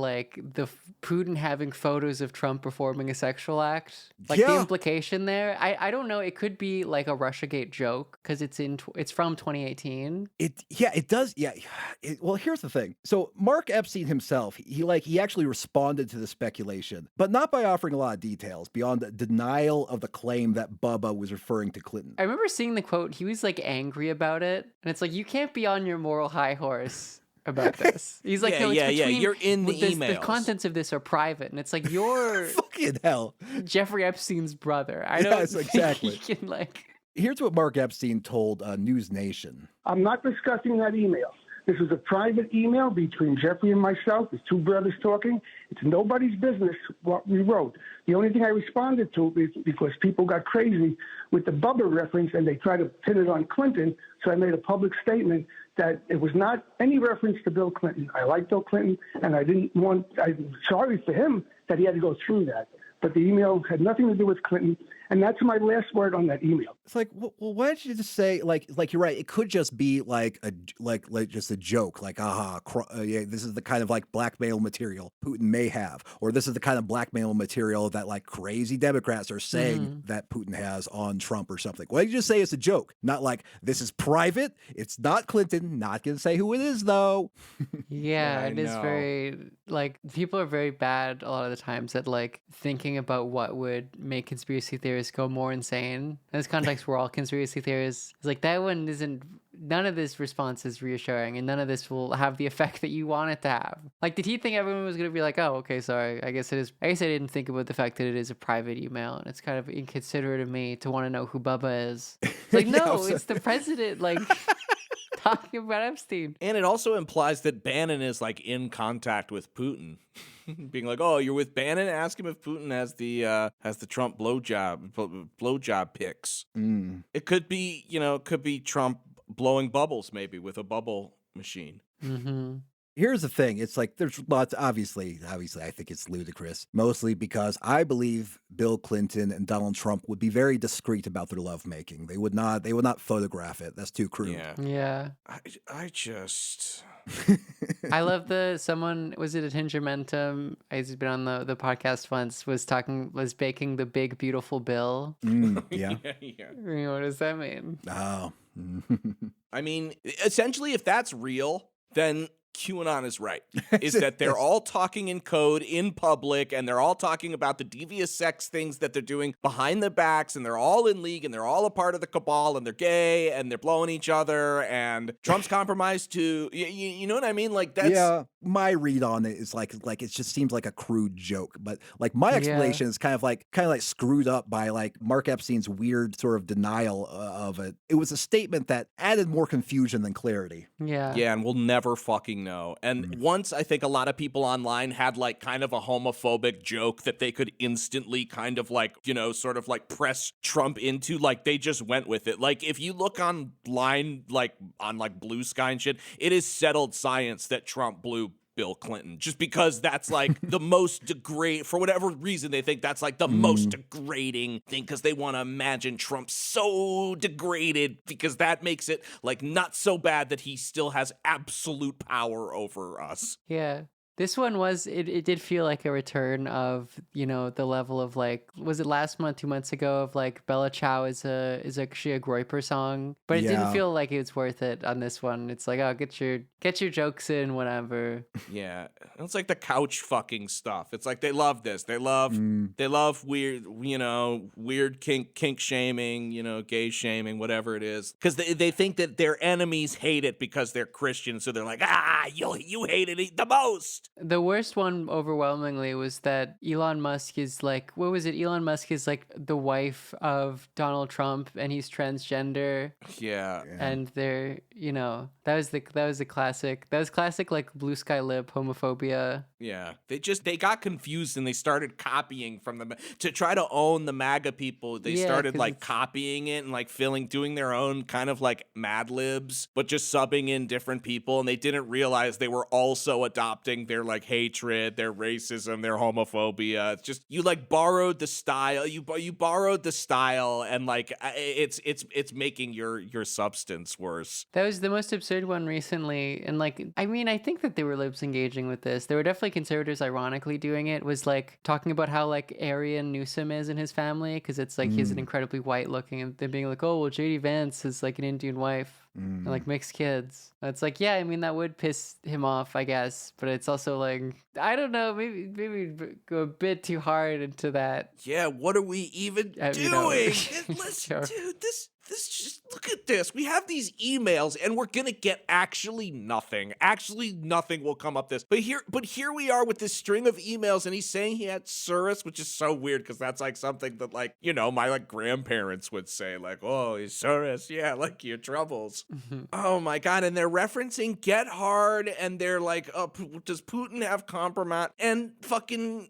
S2: Putin having photos of Trump performing a sexual act. Like the implication there. I don't know. It could be like a Russiagate joke because it's from 2018.
S3: It does. Yeah. Well, here's the thing. So Mark Epstein himself, he actually responded to the speculation, but not by offering a lot of details beyond the denial of the claim that Bubba was referring to Clinton.
S2: I remember seeing the quote. He was like angry about it, and it's like you can't be on your moral high horse about this. He's like, no, it's between,
S1: you're in the emails.
S2: The contents of this are private, and it's like you're
S3: fucking hell,
S2: Jeffrey Epstein's brother. I
S3: don't
S2: think
S3: exactly.
S2: he can like.
S3: Here's what Mark Epstein told News Nation.
S4: I'm not discussing that email. This is a private email between Jeffrey and myself. There's two brothers talking. It's nobody's business what we wrote. The only thing I responded to is because people got crazy with the Bubba reference and they tried to pin it on Clinton. So I made a public statement that it was not any reference to Bill Clinton. I like Bill Clinton, and I'm sorry for him that he had to go through that. But the email had nothing to do with Clinton, and that's my last word on that email.
S3: It's like, well, why don't you just say like you're right? It could just be like just a joke, like yeah, this is the kind of like blackmail material Putin may have, or this is the kind of blackmail material that like crazy Democrats are saying that Putin has on Trump or something. Why don't you just say it's a joke, not like this is private? It's not Clinton. Not gonna say who it is though.
S2: Yeah, it is very like people are very bad a lot of the times at like thinking about what would make conspiracy theorists go more insane. In this context, we're all conspiracy theorists. It's like that one isn't. None of this response is reassuring, and none of this will have the effect that you want it to have. Like, did he think everyone was going to be like, "Oh, okay, sorry. I guess it is." I guess I didn't think about the fact that it is a private email, and it's kind of inconsiderate of me to want to know who Bubba is. It's like, no, it's the president. Like. Talking about Epstein.
S1: And it also implies that Bannon is like in contact with Putin. Being like, oh, you're with Bannon? Ask him if Putin has the Trump blowjob pics. It could be Trump blowing bubbles maybe with a bubble machine.
S2: Mm-hmm.
S3: Here's the thing. It's like there's lots. Obviously, I think it's ludicrous. Mostly because I believe Bill Clinton and Donald Trump would be very discreet about their lovemaking. They would not photograph it. That's too crude.
S2: Yeah.
S1: I just.
S2: I love someone was it a Tingermentum? He's been on the podcast once. Was baking the big beautiful bill.
S3: Yeah.
S2: What does that mean?
S3: Oh.
S1: I mean, essentially, if that's real, then QAnon is right. Is that they're all talking in code in public, and they're all talking about the devious sex things that they're doing behind their backs, and they're all in league, and they're all a part of the cabal, and they're gay, and they're blowing each other, and Trump's compromised too. You know what I mean? Like that's.
S3: Yeah, my read on it is like it just seems like a crude joke, but like my explanation is kind of like screwed up by like Mark Epstein's weird sort of denial of it. It was a statement that added more confusion than clarity.
S2: Yeah.
S1: Yeah, and we'll never fucking know. And once I think a lot of people online had like kind of a homophobic joke that they could instantly kind of like, sort of like press Trump into, like they just went with it. Like if you look online, like on like Blue Sky and shit, it is settled science that Trump blew Bill Clinton, just because that's like the most for whatever reason they think that's like the most degrading thing, because they want to imagine Trump so degraded, because that makes it like not so bad that he still has absolute power over us.
S2: Yeah. This one it did feel like a return of, the level of like, was it last month, 2 months ago, of like Bella Ciao is actually a Groyper song, but it didn't feel like it was worth it on this one. It's like, oh, get your jokes in, whatever.
S1: Yeah. It's like the couch fucking stuff. It's like they love this. They love weird, weird kink shaming, gay shaming, whatever it is. Because they think that their enemies hate it because they're Christian. So they're like, you hate it the most. worst.
S2: The worst one overwhelmingly was that Elon Musk is like, what was it? Elon Musk is like the wife of Donald Trump and he's transgender.
S1: Yeah.
S2: And they're, that was the classic. That was classic like blue sky lip homophobia.
S1: Yeah. They got confused and they started copying from them to try to own the MAGA people. They started like copying it and like doing their own kind of like Mad Libs, but just subbing in different people, and they didn't realize they were also adopting their like hatred, their racism, their homophobia. It's just you like borrowed the style. You borrowed the style, and like it's making your substance worse.
S2: That was the most absurd one recently, and like I mean I think that they were libs engaging with this. There were definitely conservatives ironically doing it. Was like talking about how like Aryan Newsom is in his family because it's like he's an incredibly white looking, and then being like, oh well, JD Vance is like an Indian wife. And like mixed kids. It's like, yeah, I mean that would piss him off, I guess, but it's also like, I don't know, maybe go a bit too hard into that.
S1: Yeah, what are we even doing? Dude, this just look at this. We have these emails and we're gonna get actually nothing. Actually nothing will come up this. But here we are with this string of emails, and he's saying he had Surus, which is so weird because that's like something that like, my like grandparents would say, like, oh, he's Surus, yeah, like your troubles. Oh my god, and they're referencing Get Hard, and they're like, does Putin have compromise? And fucking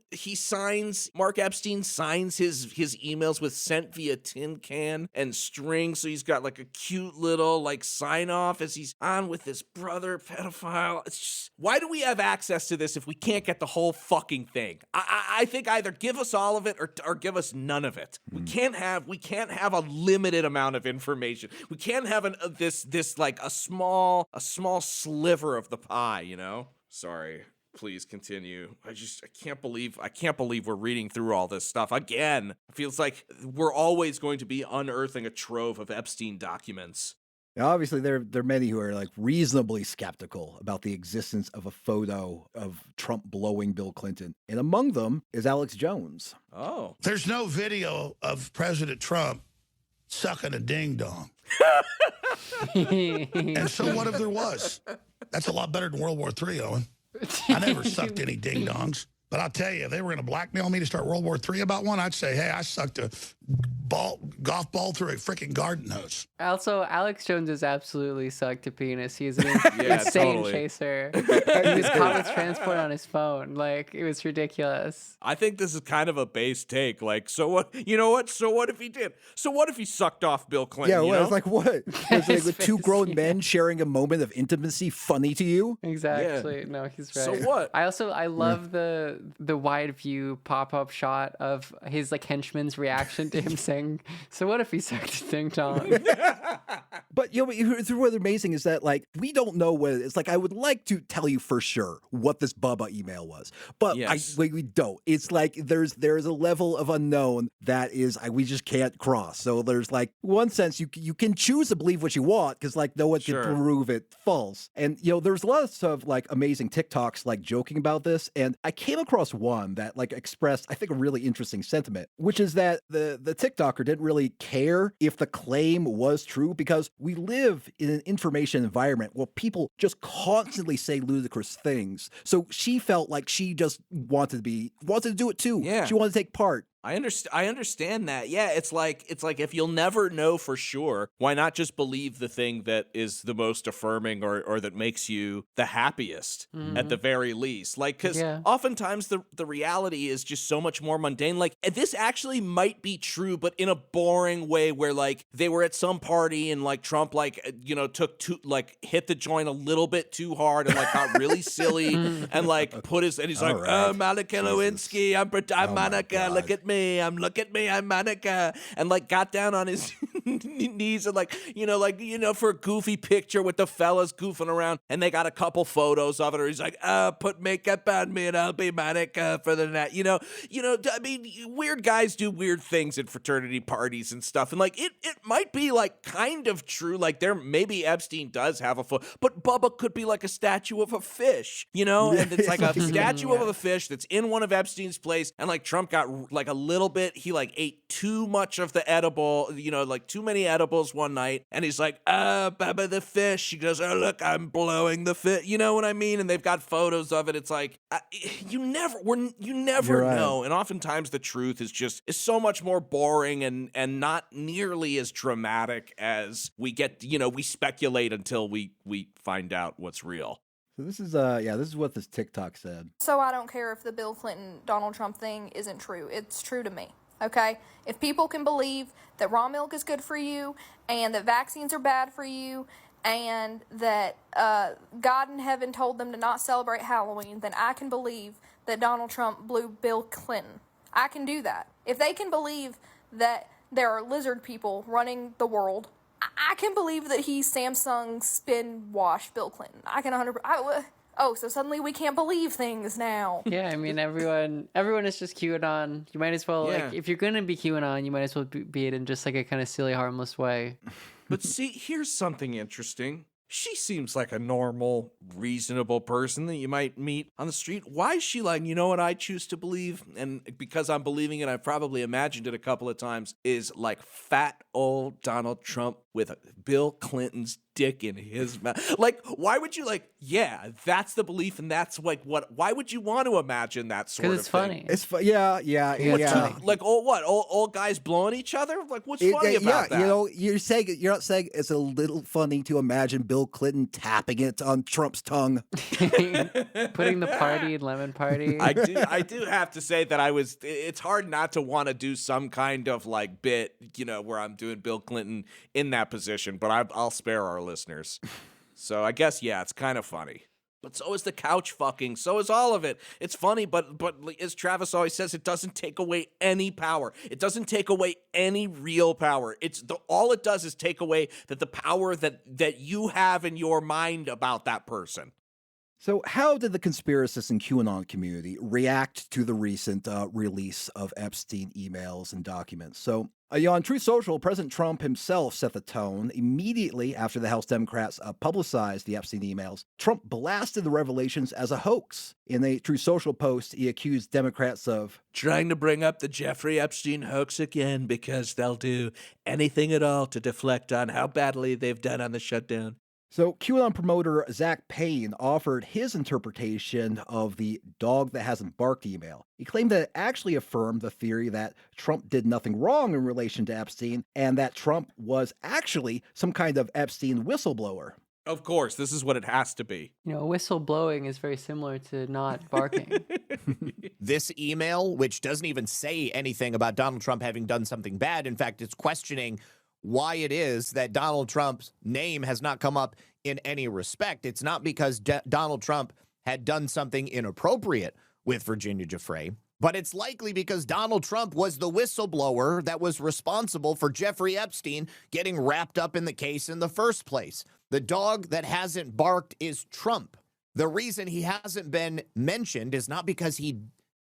S1: Mark Epstein signs his emails with sent via tin can and string, so he's got like a cute little like sign off as he's on with this brother pedophile. It's just, why do we have access to this if we can't get the whole fucking thing? I think either give us all of it or give us none of it. We can't have a limited amount of information. We can't have this like a small sliver of the pie, Sorry. Please continue. I can't believe we're reading through all this stuff again. It feels like we're always going to be unearthing a trove of Epstein documents.
S3: Now, obviously, there are many who are like reasonably skeptical about the existence of a photo of Trump blowing Bill Clinton. And among them is Alex Jones.
S1: Oh.
S5: There's no video of President Trump sucking a ding-dong. And so what if there was? That's a lot better than World War III, Owen. I never sucked any ding-dongs. But I'll tell you, if they were going to blackmail me to start World War III about one, I'd say, hey, I sucked a golf ball through a freaking garden hose.
S2: Also, Alex Jones is absolutely sucked a penis. He's an insane chaser. He was caught with transport on his phone. Like, it was ridiculous.
S1: I think this is kind of a base take. Like, so what? You know what? So what if he did? So what if he sucked off Bill Clinton?
S3: Yeah, it's like what? Was it like two grown men sharing a moment of intimacy funny to you?
S2: Exactly.
S1: Yeah.
S2: No, he's right.
S1: So what?
S2: I love the wide view pop-up shot of his like henchman's reaction to him saying, so what if he sucked a ding-dong?
S3: But what's amazing is that like we don't know what it's like. I would like to tell you for sure what this Bubba email was, but
S1: yes.
S3: we don't. It's like there's a level of unknown that is we just can't cross. So there's like one sense you can choose to believe what you want because like no one can prove it false. And there's lots of like amazing TikToks like joking about this, and I came across one that like expressed I think a really interesting sentiment, which is that the TikToker didn't really care if the claim was true because we live in an information environment where people just constantly say ludicrous things. So she felt like she just wanted to do it too.
S1: Yeah.
S3: She wanted to take part.
S1: I understand that. Yeah, it's like if you'll never know for sure, why not just believe the thing that is the most affirming or that makes you the happiest at the very least? Like, because oftentimes the reality is just so much more mundane. Like, this actually might be true, but in a boring way where like they were at some party and like Trump like hit the joint a little bit too hard and like got really silly and like he's like, oh, Monica Lewinsky, I'm Monica, look at me. I'm Monica, and like got down on his knees and for a goofy picture with the fellas goofing around, and they got a couple photos of it, or he's like, put makeup on me and I'll be Monica for the night. I mean, weird guys do weird things at fraternity parties and stuff, and like it might be like kind of true, like maybe Epstein does have a foot, but Bubba could be like a statue of a fish, and it's like a statue of a fish that's in one of Epstein's place, and like Trump got like a little bit, he like ate too much of the edible, like too many edibles one night, and he's like, Baba the fish. She goes, oh, look, I'm blowing the fish. You know what I mean? And they've got photos of it. It's like, you never
S3: You're right.
S1: know. And oftentimes the truth is so much more boring and not nearly as dramatic as we speculate until we find out what's real.
S3: So this is what this TikTok said.
S6: So I don't care if the Bill Clinton, Donald Trump thing isn't true. It's true to me, okay? If people can believe that raw milk is good for you and that vaccines are bad for you and that God in heaven told them to not celebrate Halloween, then I can believe that Donald Trump blew Bill Clinton. I can do that. If they can believe that there are lizard people running the world, I can believe that he Samsung spin washed Bill Clinton. I can 100%. Oh, so suddenly we can't believe things now.
S2: Yeah, I mean, everyone is just QAnon. You might as well, like, if you're going to be QAnon, you might as well be it in just like a kind of silly, harmless way.
S1: But see, here's something interesting. She seems like a normal, reasonable person that you might meet on the street. Why is she like, you know what I choose to believe? And because I'm believing it, I've probably imagined it a couple of times, is like fat old Donald Trump with Bill Clinton's dick in his mouth. Like, why would you yeah, that's the belief, and that's like why would you want to imagine that sort of thing?
S2: Because it's funny.
S3: It's yeah.
S1: Like, old guys blowing each other? Like, what's funny about that?
S3: You know, you're not saying it's a little funny to imagine Bill Clinton tapping it on Trump's tongue.
S2: Putting the party in lemon party.
S1: I do have to say that it's hard not to want to do some kind of like bit, where I'm doing Bill Clinton in that position, but I'll spare our listeners. So I guess, yeah, it's kind of funny. But so is the couch fucking. So is all of it. It's funny, but as Travis always says, it doesn't take away any power. It doesn't take away any real power. All it does is take away the power that you have in your mind about that person.
S3: So how did the conspiracists and QAnon community react to the recent release of Epstein emails and documents? So on Truth Social, President Trump himself set the tone. Immediately after the House Democrats publicized the Epstein emails, Trump blasted the revelations as a hoax. In a Truth Social post, he accused Democrats of
S1: trying to bring up the Jeffrey Epstein hoax again because they'll do anything at all to deflect on how badly they've done on the shutdown.
S3: So QAnon promoter Zach Payne offered his interpretation of the dog that hasn't barked email. He claimed that it actually affirmed the theory that Trump did nothing wrong in relation to Epstein and that Trump was actually some kind of Epstein whistleblower.
S1: Of course, this is what it has to be.
S2: Whistle blowing is very similar to not barking.
S7: This email, which doesn't even say anything about Donald Trump having done something bad. In fact, it's questioning why it is that Donald Trump's name has not come up in any respect. It's not because Donald Trump had done something inappropriate with Virginia Giuffre, but it's likely because Donald Trump was the whistleblower that was responsible for Jeffrey Epstein getting wrapped up in the case in the first place. The dog that hasn't barked is Trump. The reason he hasn't been mentioned is not because he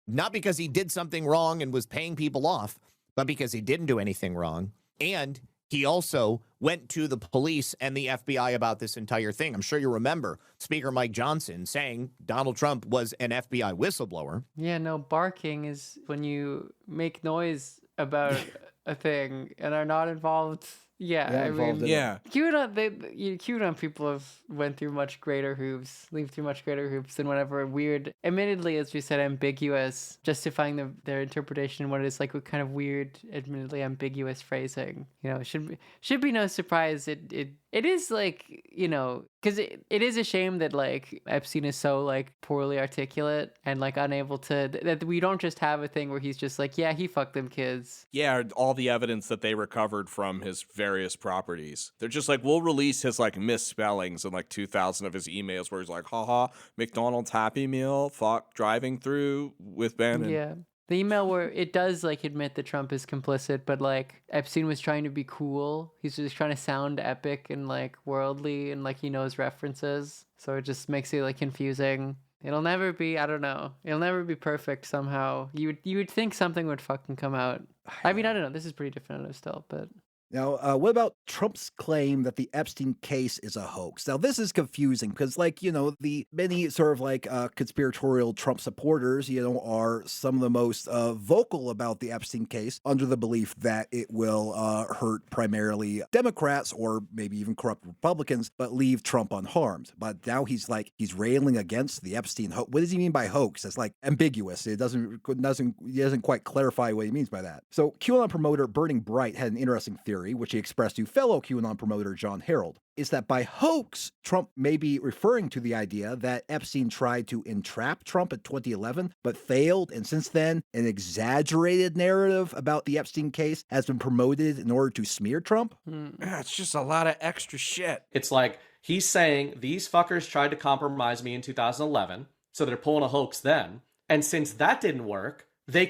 S7: did something wrong and was paying people off, but because he didn't do anything wrong. And he also went to the police and the FBI about this entire thing. I'm sure you remember Speaker Mike Johnson saying Donald Trump was an FBI whistleblower.
S2: Yeah, no, barking is when you make noise about a thing and are not involved. Yeah, QAnon people have went through much greater hoops, leaped through much greater hoops than whatever weird, admittedly, as we said, ambiguous, justifying their interpretation, what is like a kind of weird, admittedly ambiguous phrasing. It should be no surprise. It is like, because it is a shame that like Epstein is so like poorly articulate and like unable to, that we don't just have a thing where he's just like, yeah, he fucked them kids.
S1: Yeah, all the evidence that they recovered from his various properties. They're just like, we'll release his like misspellings in like 2,000 of his emails where he's like, haha, McDonald's Happy Meal, fuck, driving through with Ben.
S2: Yeah. The email where it does like admit that Trump is complicit, but like Epstein was trying to be cool. He's just trying to sound epic and like worldly and like he knows references. So it just makes it like confusing. It'll never be, I don't know. It'll never be perfect somehow. You would think something would fucking come out. I mean, I don't know. This is pretty definitive still, but
S3: Now, what about Trump's claim that the Epstein case is a hoax? Now, this is confusing because, the many sort of conspiratorial Trump supporters, are some of the most vocal about the Epstein case under the belief that it will hurt primarily Democrats or maybe even corrupt Republicans, but leave Trump unharmed. But now he's railing against the Epstein hoax. What does he mean by hoax? It's ambiguous. He doesn't quite clarify what he means by that. So QAnon promoter Burning Bright had an interesting theory, which he expressed to fellow QAnon promoter John Harold, is that by hoax, Trump may be referring to the idea that Epstein tried to entrap Trump in 2011, but failed, and since then, an exaggerated narrative about the Epstein case has been promoted in order to smear Trump.
S1: Yeah, it's just a lot of extra shit.
S8: It's like he's saying these fuckers tried to compromise me in 2011, so they're pulling a hoax then. And since that didn't work, they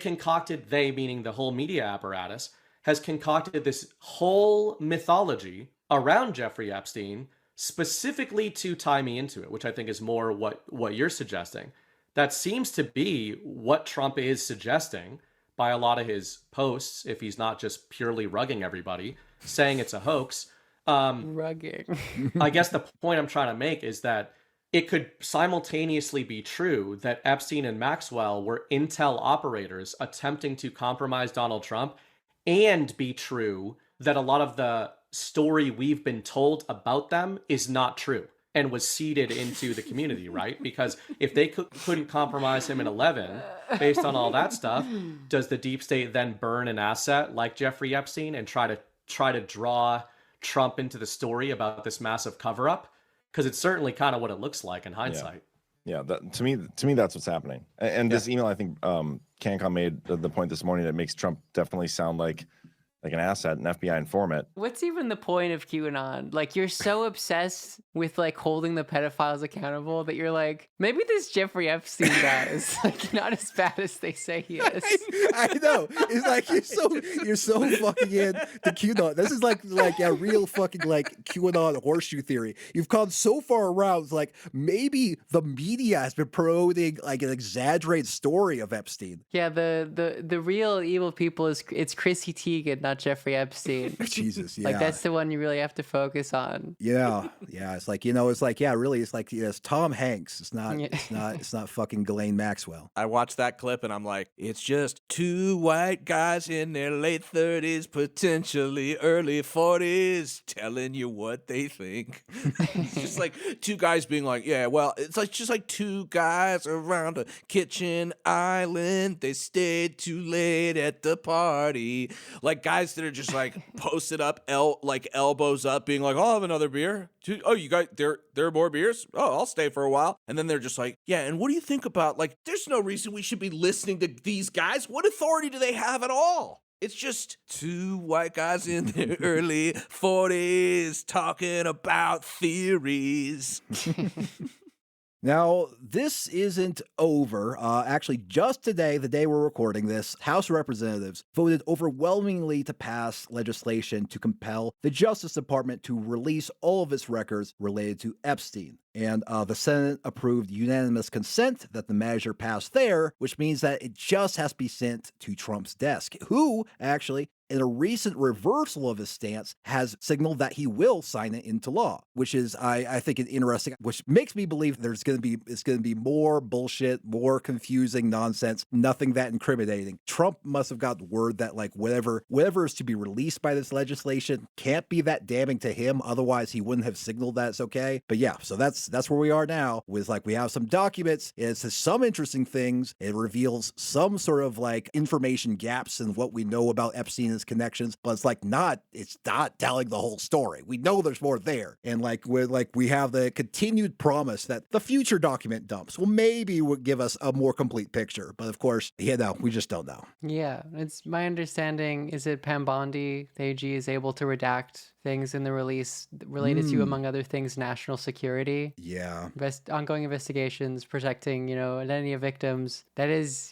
S8: meaning the whole media apparatus, has concocted this whole mythology around Jeffrey Epstein specifically to tie me into it, which I think is more what you're suggesting. That seems to be what Trump is suggesting by a lot of his posts, if he's not just purely rugging everybody, saying it's a hoax.
S2: Rugging.
S8: I guess the point I'm trying to make is that it could simultaneously be true that Epstein and Maxwell were intel operators attempting to compromise Donald Trump, and be true that a lot of the story we've been told about them is not true and was seeded into the community, right? Because if they couldn't compromise him in 11, based on all that stuff, does the deep state then burn an asset like Jeffrey Epstein and try to draw Trump into the story about this massive cover-up? Because it's certainly kind of what it looks like in hindsight.
S9: Yeah, to me, that's what's happening. And this email, I think, CanCon made the point this morning that makes Trump definitely sound like an asset, an FBI informant.
S2: What's even the point of QAnon? You're so obsessed with holding the pedophiles accountable that you're maybe this Jeffrey Epstein guy is not as bad as they say he is.
S3: I know. It's you're so fucking in to QAnon. This is like a real fucking QAnon horseshoe theory. You've come so far around. It's maybe the media has been promoting an exaggerated story of Epstein.
S2: Yeah, the real evil people it's Chrissy Teigen, not Jeffrey Epstein.
S3: Jesus, yeah.
S2: That's the one you really have to focus on.
S3: Yeah. It's really, it's Tom Hanks. It's not fucking Ghislaine Maxwell.
S1: I watched that clip and I'm like, it's just two white guys in their late 30s, potentially early 40s, telling you what they think. It's just two guys being yeah, well, it's just two guys around a kitchen island. They stayed too late at the party. Guys that are just posted up, elbows up, being I'll have another beer. Oh, you guys, there are more beers? Oh, I'll stay for a while. And then they're just yeah, and what do you think about, there's no reason we should be listening to these guys. What authority do they have at all? It's just two white guys in their early 40s talking about theories.
S3: Now, this isn't over. Actually, just today, the day we're recording this, House of Representatives voted overwhelmingly to pass legislation to compel the Justice Department to release all of its records related to Epstein. And the Senate approved unanimous consent that the measure passed there, which means that it just has to be sent to Trump's desk, who actually, in a recent reversal of his stance, has signaled that he will sign it into law, which is, I think, an interesting, which makes me believe it's going to be more bullshit, more confusing nonsense, nothing that incriminating. Trump must have got word that whatever is to be released by this legislation can't be that damning to him, otherwise he wouldn't have signaled that it's okay. But yeah, so that's where we are now. With we have some documents. It says some interesting things. It reveals some sort of information gaps in what we know about Epstein and his connections, but it's not telling the whole story. We know there's more there, and we have the continued promise that the future document dumps will maybe give us a more complete picture. But of course, we just don't know.
S2: Yeah, it's my understanding is that Pam Bondi, the AG, is able to redact things in the release related to, among other things, national security.
S3: Yeah.
S2: Ongoing investigations, protecting, identity of victims. That is,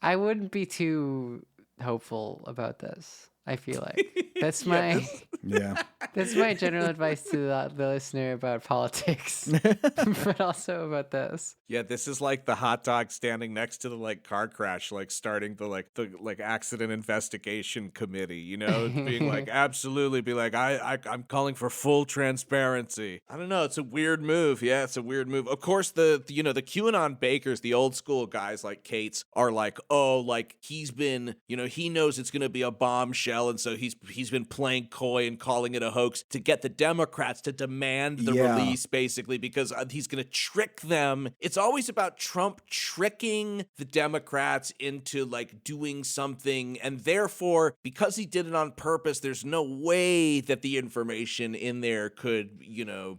S2: I wouldn't be too hopeful about this. I feel like that's my
S3: Yeah.
S2: That's my general advice to the listener about politics, but also about this.
S1: Yeah, this is like the hot dog standing next to the like car crash, like starting the accident investigation committee, you know, being like, absolutely, be like, I'm calling for full transparency. I don't know, it's a weird move. Yeah, it's a weird move. Of course, the QAnon bakers, the old school guys like Cates, are like, oh, like he's been, he knows it's gonna be a bombshell, and so he's been playing coy and calling it a hoax to get the Democrats to demand the release, basically, because he's gonna trick them. It's always about Trump tricking the Democrats into like doing something, and therefore, because he did it on purpose, there's no way that the information in there could,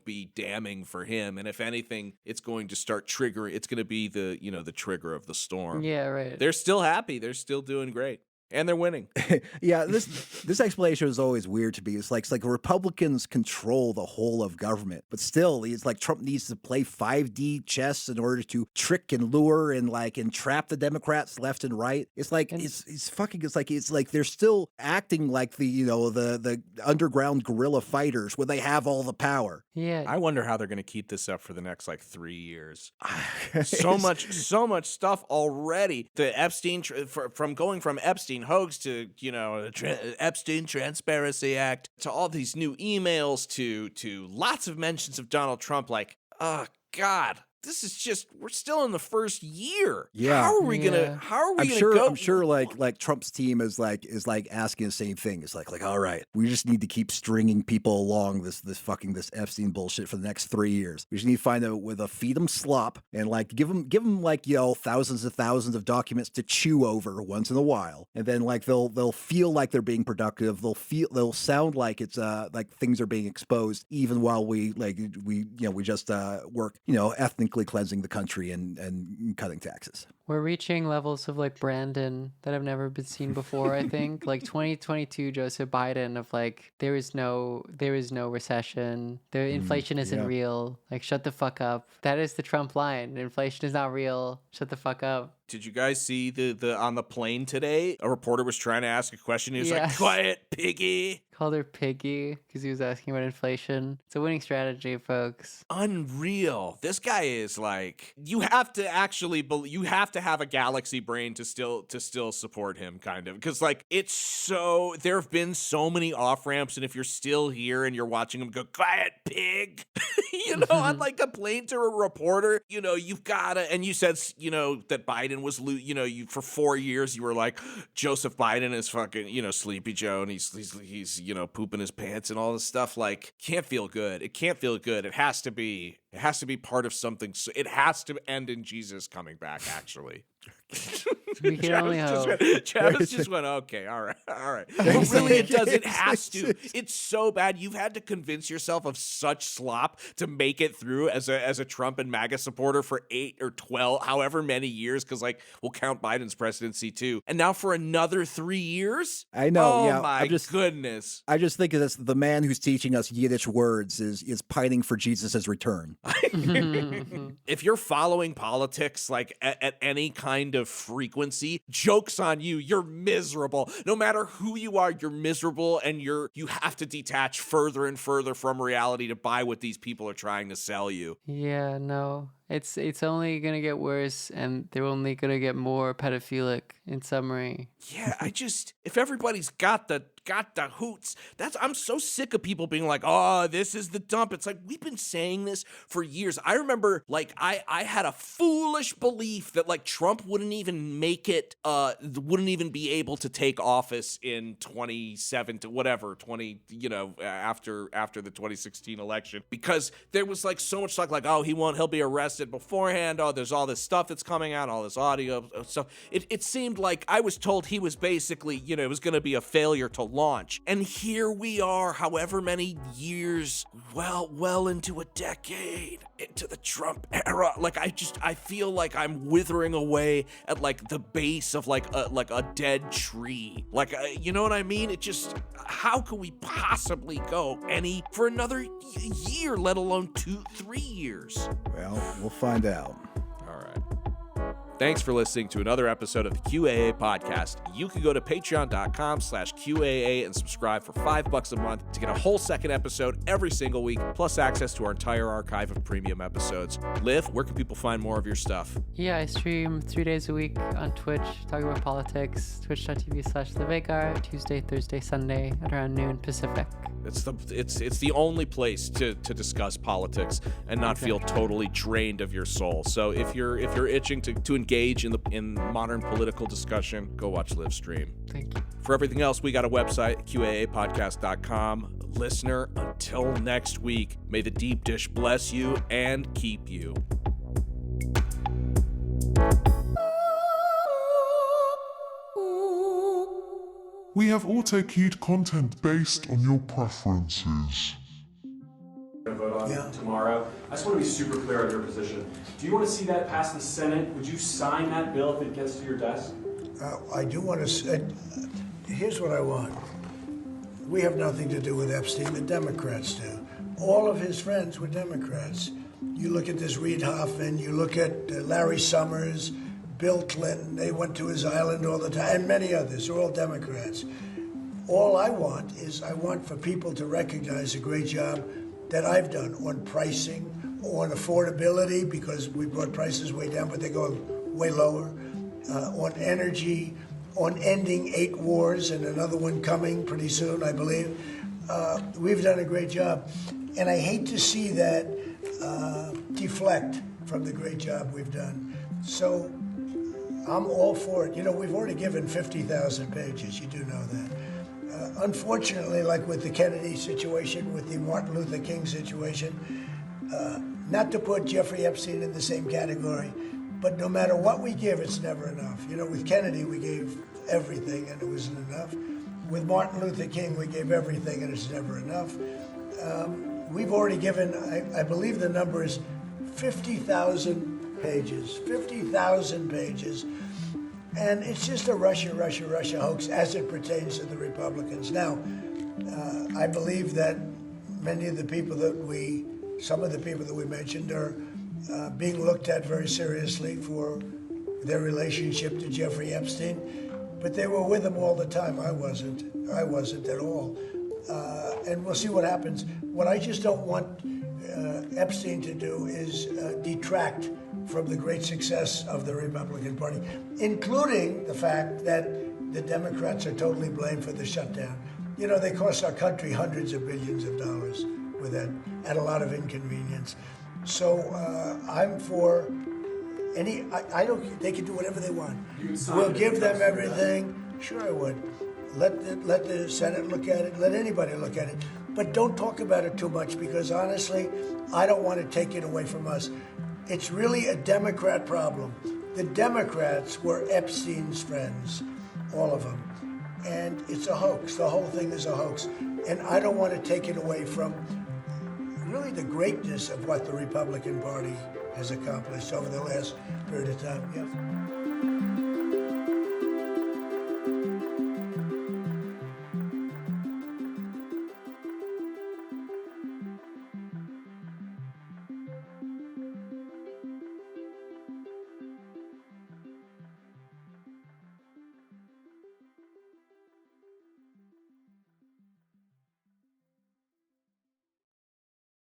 S1: be damning for him. And if anything, it's going to start triggering. It's going to be the trigger of the storm.
S2: Yeah, right.
S1: They're still happy. They're still doing great. And they're winning.
S3: Yeah, this explanation is always weird to me. It's like Republicans control the whole of government, but still, it's like Trump needs to play 5D chess in order to trick and lure and like entrap the Democrats left and right. It's like it's like they're still acting like the underground guerrilla fighters where they have all the power.
S2: Yeah,
S1: I wonder how they're going to keep this up for the next like 3 years. so much stuff already. The Epstein from going from Epstein hoax to Epstein Transparency Act to all these new emails to lots of mentions of Donald Trump. Like, oh God, this is just, we're still in the first year.
S3: Yeah.
S1: How are we gonna go?
S3: I'm sure like Trump's team is like asking the same thing. It's like, all right, we just need to keep stringing people along this Epstein bullshit for the next 3 years. We just need to find out with a feed them slop and like give them like, thousands and thousands of documents to chew over once in a while. And then like they'll feel like they're being productive. They'll sound like it's like things are being exposed even while we just work, ethnically cleansing the country and cutting taxes.
S2: We're reaching levels of like Brandon that have never been seen before, I think. Like 2022 Joseph Biden of like there is no recession. The inflation isn't real. Like shut the fuck up. That is the Trump line. Inflation is not real. Shut the fuck up.
S1: Did you guys see the on the plane today? A reporter was trying to ask a question. He was like, "Quiet, piggy."
S2: Called her piggy because he was asking about inflation. It's a winning strategy, folks.
S1: Unreal. This guy is like, you have to actually you have to have a galaxy brain to still support him, kind of, because like it's so, there have been so many off ramps, and if you're still here and you're watching him go, "Quiet, pig," on like a plane to a reporter, you've gotta, and you said that Biden was you for 4 years you were like, Joseph Biden is fucking Sleepy Joe, and he's pooping his pants and all this stuff. Like, can't feel good. It can't feel good. It has to be part of something. So it has to end in Jesus coming back, actually.
S2: We can only hope.
S1: Travis just went, okay, all right. But really, it does. It has to. It's so bad. You've had to convince yourself of such slop to make it through as a Trump and MAGA supporter for 8 or 12, however many years, because like we'll count Biden's presidency too. And now for another 3 years?
S3: I know.
S1: Oh
S3: yeah,
S1: my goodness.
S3: I just think that the man who's teaching us Yiddish words is pining for Jesus' return.
S1: If you're following politics like at any kind of frequency, joke's on you. You're miserable. No matter who you are, you're miserable, and you have to detach further and further from reality to buy what these people are trying to sell you.
S2: Yeah, no. It's only gonna get worse, and they're only gonna get more pedophilic, in summary.
S1: Yeah, if everybody's got the hoots, I'm so sick of people being like, "Oh, this is the dump." It's like, we've been saying this for years. I remember, like, I had a foolish belief that like Trump wouldn't even make it, wouldn't even be able to take office in 27 to whatever 20, after the 2016 election, because there was like so much talk like, oh, he'll be arrested beforehand. Oh, there's all this stuff that's coming out, all this audio stuff. It seemed like I was told he was basically, it was going to be a failure to launch. And here we are, however many years, well into a decade into the Trump era. Like, I feel like I'm withering away at like the base of like a dead tree. Like, you know what I mean? It just, how could we possibly go for another year, let alone 2-3 years?
S3: Well, we'll find out.
S1: All right. Thanks for listening to another episode of the QAA podcast. You can go to patreon.com/QAA and subscribe for $5 a month to get a whole second episode every single week, plus access to our entire archive of premium episodes. Liv, where can people find more of your stuff?
S2: Yeah, I stream 3 days a week on Twitch, talking about politics, twitch.tv/LeVegar, Tuesday, Thursday, Sunday at around noon Pacific.
S1: It's the only place to discuss politics and not feel totally drained of your soul. So if you're itching to engage in modern political discussion, go watch Liv stream.
S2: Thank you.
S1: For everything else, we got a website, QAApodcast.com. Listener, until next week, may the deep dish bless you and keep you.
S10: We have auto-queued content based on your preferences.
S11: Vote on tomorrow. I just want to be super clear on your position. Do you want to see that pass the Senate? Would you sign that bill if it gets to your desk?
S12: I do want to. Here's what I want. We have nothing to do with Epstein. The Democrats do. All of his friends were Democrats. You look at this Reid Hoffman. You look at Larry Summers, Bill Clinton. They went to his island all the time, and many others. They're all Democrats. All I want for people to recognize the great job that I've done on pricing, on affordability, because we brought prices way down, but they're going way lower, on energy, on ending 8 wars and another one coming pretty soon, I believe. We've done a great job. And I hate to see that deflect from the great job we've done. So I'm all for it. You know, we've already given 50,000 pages. You do know that. Unfortunately, like with the Kennedy situation, with the Martin Luther King situation, not to put Jeffrey Epstein in the same category, but no matter what we give, it's never enough. You know, with Kennedy, we gave everything and it wasn't enough. With Martin Luther King, we gave everything and it's never enough. We've already given, I believe the number is 50,000 pages. 50,000 pages. And it's just a Russia hoax as it pertains to the Republicans. Now, I believe that some of the people that we mentioned are being looked at very seriously for their relationship to Jeffrey Epstein, but they were with him all the time. I wasn't at all. And we'll see what happens. What I just don't want Epstein to do is detract from the great success of the Republican Party, including the fact that the Democrats are totally blamed for the shutdown. You know, they cost our country hundreds of billions of dollars with that, at a lot of inconvenience. So I'm for any, I don't, they can do whatever they want. We'll give them everything. Sure I would. Let the Senate look at it, let anybody look at it. But don't talk about it too much because honestly, I don't want to take it away from us. It's really a Democrat problem. The Democrats were Epstein's friends, all of them. And it's a hoax. The whole thing is a hoax. And I don't want to take it away from really the greatness of what the Republican Party has accomplished over the last period of time. Yes.